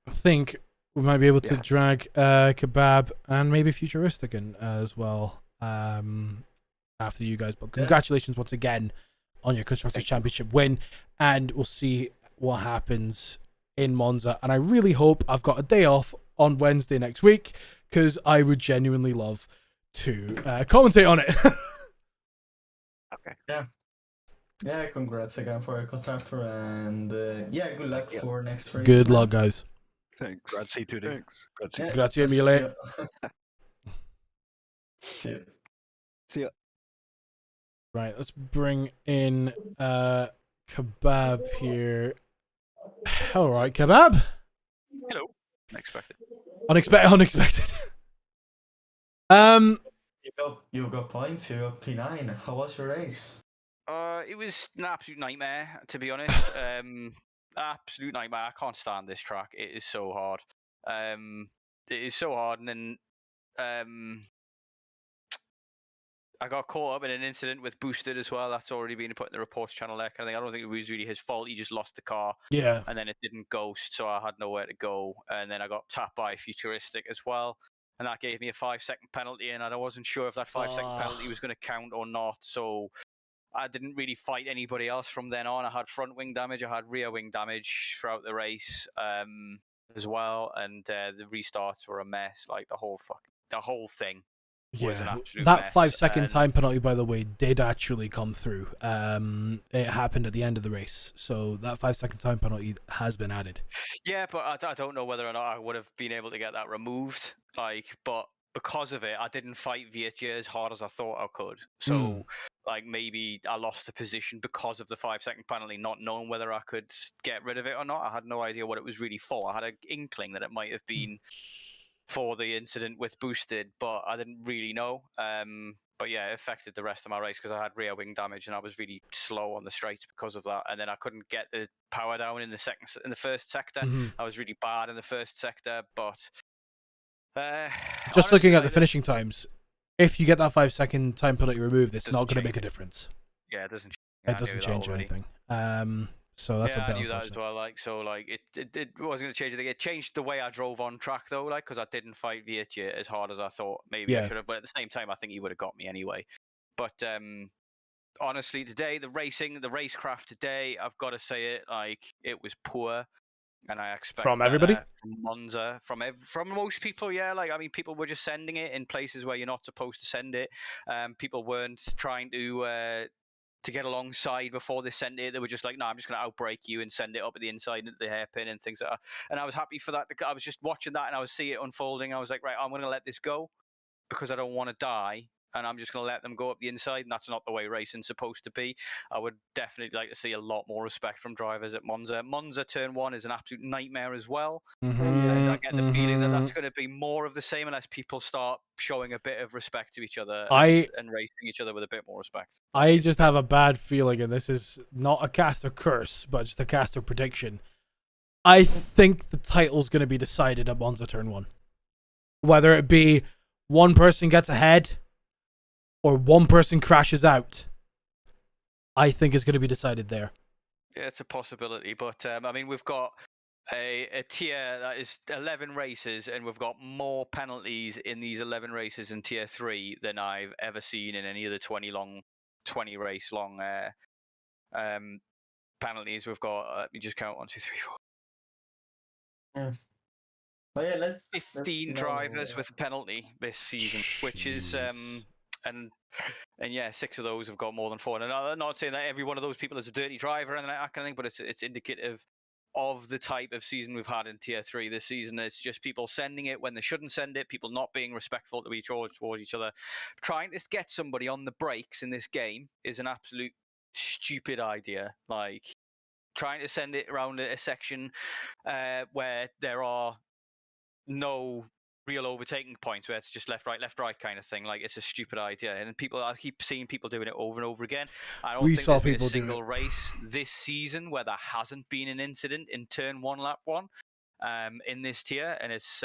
S1: I think we might be able to drag Kebab and maybe Futuristic in as well after you guys. But congratulations once again on your Constructors' Championship win. And we'll see what happens in Monza. And I really hope I've got a day off on Wednesday next week, because I would genuinely love to commentate on it.
S6: Okay.
S3: Yeah, congrats again for your constructor, and good luck for next race.
S1: Good luck, guys.
S6: Thanks.
S5: Grazie tutti.
S6: Thanks.
S5: Grazie.
S3: Yeah,
S1: Grazie mille.
S3: See ya.
S6: See ya.
S1: Right, let's bring in Kebab here. All right, Kebab.
S7: Hello. Unexpected.
S1: Unexpected.
S3: You got points. You got P9. How was your race?
S7: It was an absolute nightmare, to be honest. Absolute nightmare. I can't stand this track. It is so hard. It is so hard, and then I got caught up in an incident with Boosted as well. That's already been put in the reports channel there kind of thing. I don't think it was really his fault. He just lost the car.
S1: Yeah.
S7: And then it didn't ghost, so I had nowhere to go. And then I got tapped by Futuristic as well. And that gave me a 5-second penalty, and I wasn't sure if that 5-second penalty was going to count or not. So I didn't really fight anybody else from then on. I had front wing damage, I had rear wing damage throughout the race as well, and the restarts were a mess. Like the whole thing was an absolute
S1: that
S7: mess.
S1: 5-second time penalty, by the way, did actually come through. It happened at the end of the race, so that 5-second time penalty has been added.
S7: Yeah, but I don't know whether or not I would have been able to get that removed. But because of it, I didn't fight Vietje as hard as I thought I could. So, maybe I lost the position because of the 5-second penalty, not knowing whether I could get rid of it or not. I had no idea what it was really for. I had an inkling that it might have been for the incident with Boosted, but I didn't really know. But yeah, it affected the rest of my race because I had rear wing damage and I was really slow on the straights because of that. And then I couldn't get the power down in the first sector. I was really bad in the first sector, but
S1: just looking at the finishing times, if you get that 5-second time penalty removed, it's not going to make a difference.
S7: Yeah, it doesn't.
S1: It doesn't change anything. So that's a
S7: yeah,
S1: bit
S7: I knew that as
S1: unfortunate.
S7: well. Like, so like it wasn't going to change anything. It changed the way I drove on track though, like because I didn't fight Vietje as hard as I thought maybe I
S1: Yeah.
S7: should have. But at the same time, I think he would have got me anyway. But honestly, today the racecraft today, I've got to say it, like it was poor. And I expect
S1: From
S7: better
S1: everybody?
S7: from Monza, from most people, yeah. Like I mean, people were just sending it in places where you're not supposed to send it. People weren't trying to get alongside before they sent it. They were just like, no, I'm just going to outbrake you and send it up at the inside into the hairpin and things like that. And I was happy for that. I was just watching that and I was seeing it unfolding. I was like, right, I'm going to let this go because I don't want to die. And I'm just going to let them go up the inside. And that's not the way racing's supposed to be. I would definitely like to see a lot more respect from drivers at Monza. Monza turn 1 is an absolute nightmare as well. And I get the feeling that that's going to be more of the same unless people start showing a bit of respect to each other and racing each other with a bit more respect.
S1: I just have a bad feeling, and this is not a caster curse, but just a caster prediction. I think the title's going to be decided at Monza turn 1. Whether it be one person gets ahead or one person crashes out, I think it's going to be decided there.
S7: Yeah, it's a possibility, but I mean, we've got a tier that is 11 races, and we've got more penalties in these 11 races in tier 3 than I've ever seen in any of the 20 race long penalties. We've got let me just count 1, 2, 3, 4.
S3: Yeah. But yeah, let's
S7: 15 drivers with a penalty this season, which is and yeah, 6 of those have got more than 4. And I'm not saying that every one of those people is a dirty driver and that kind of thing, but it's indicative of the type of season we've had in tier 3 this season. It's just people sending it when they shouldn't send it, people not being respectful to towards each other. Trying to get somebody on the brakes in this game is an absolute stupid idea. Like trying to send it around a section where there are no real overtaking points, where it's just left right kind of thing. Like it's a stupid idea, and I keep seeing people doing it over and over again. I don't think there's been a single race this season where there hasn't been an incident in turn 1, lap 1 in this tier, and it's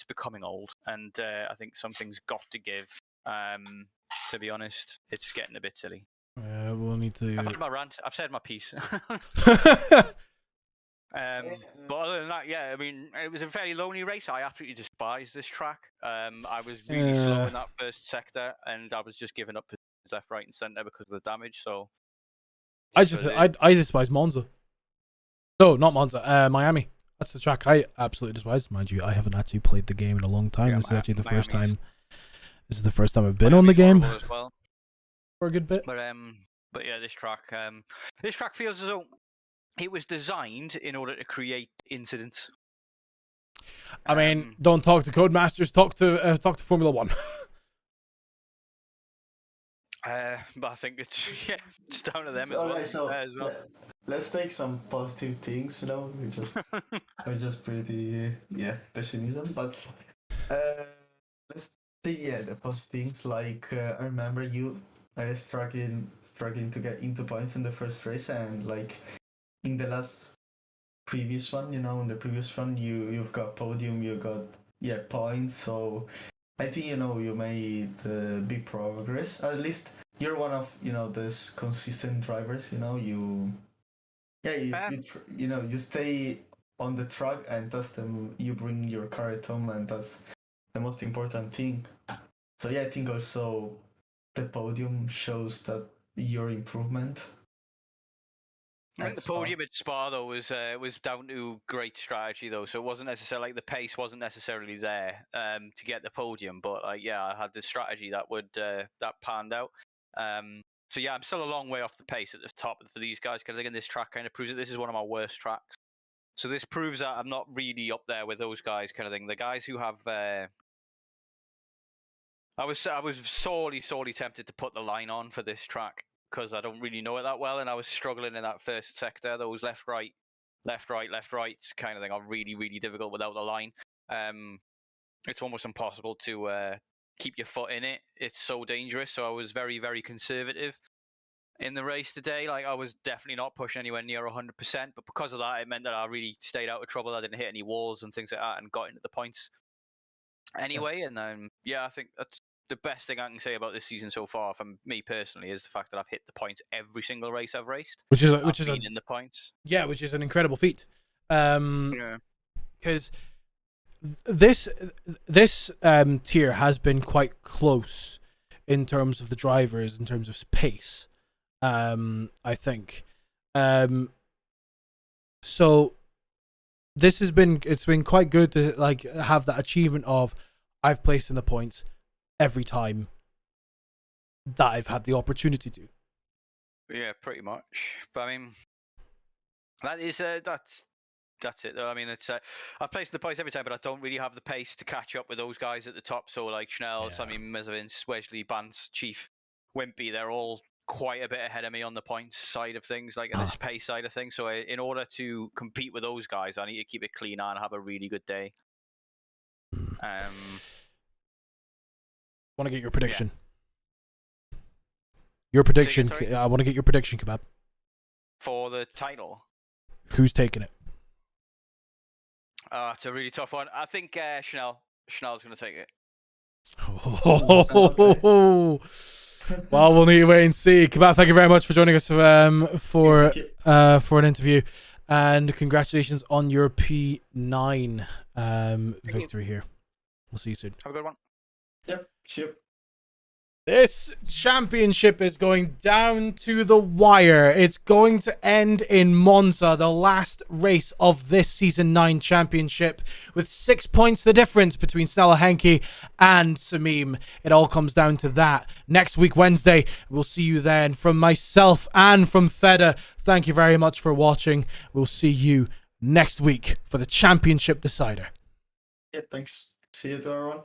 S7: becoming old, and I think something's got to give. To be honest, it's getting a bit silly.
S1: We'll need to.
S7: I've had my rant. I've said my piece. But other than that, yeah, I mean, it was a fairly lonely race. I absolutely despise this track. I was really slow in that first sector, and I was just giving up left, right, and centre because of the damage. So
S1: I despise Monza. No, not Monza. Miami. That's the track I absolutely despise. Mind you, I haven't actually played the game in a long time.
S7: Yeah,
S1: this is actually the first
S7: Miami's-
S1: time. This is the first time I've been on the game
S7: as well.
S1: for a good bit.
S7: But yeah, this track feels as though it was designed in order to create incidents.
S1: I mean, don't talk to Codemasters. Talk to Formula One.
S7: But I think it's down to them
S3: So,
S7: as well.
S3: Let's take some positive things, which are just pretty pessimism. But let's take the positive things. Like I remember you struggling to get into points in the first race, and like in the previous one, in the previous one, you've got podium, you got points. So I think you made big progress. At least you're one of those consistent drivers. You stay on the track, and that's you bring your car at home, and that's the most important thing. So I think also the podium shows that your improvement.
S7: I think the podium at Spa though was down to great strategy though, so it wasn't necessarily like the pace wasn't necessarily there to get the podium, but I had the strategy that would that panned out. So yeah, I'm still a long way off the pace at the top for these guys, because I think this track kind of proves that this is one of my worst tracks. So this proves that I'm not really up there with those guys, kind of thing. The guys who have I was sorely tempted to put the line on for this track, because I don't really know it that well, and I was struggling in that first sector. Those left right kind of thing are really, really difficult without the line. It's almost impossible to keep your foot in it. It's so dangerous. So I was very, very conservative in the race today. Like I was definitely not pushing anywhere near 100%, but because of that, it meant that I really stayed out of trouble. I didn't hit any walls and things like that, and got into the points anyway. And I think the best thing I can say about this season so far, from me personally, is the fact that I've hit the points every single race I've raced.
S1: Which is
S7: been in the points.
S1: Yeah, which is an incredible feat.
S7: Yeah.
S1: Because this tier has been quite close in terms of the drivers, in terms of pace. I think. So it's been quite good to like have that achievement of I've placed in the points every time that I've had the opportunity to.
S7: Yeah, pretty much. But I mean, that is that's it though. I mean, it's I've placed in the points every time, but I don't really have the pace to catch up with those guys at the top. So like Schnell, Sammy, Mezevins, Wesley, Bance, Chief, Wimpy, they're all quite a bit ahead of me on the points side of things, like in this pace side of things. So in order to compete with those guys, I need to keep it clean and have a really good day.
S1: Want to get your prediction? Your prediction.
S7: Sorry?
S1: I want to get your prediction, Kebab.
S7: For the title.
S1: Who's taking it?
S7: It's a really tough one. I think Schnell's going to take it.
S1: Well, we'll need to wait and see. Kebab, thank you very much for joining us for an interview, and congratulations on your P9 victory here. We'll see you soon.
S7: Have a good one.
S3: Yep, sure.
S1: This championship is going down to the wire. It's going to end in Monza, the last race of this Season 9 championship, with 6 points the difference between Snella Henke and Samim. It all comes down to that. Next week, Wednesday, we'll see you then. From myself and from Theda, thank you very much for watching. We'll see you next week for the championship decider.
S3: Yeah, thanks. See you to everyone.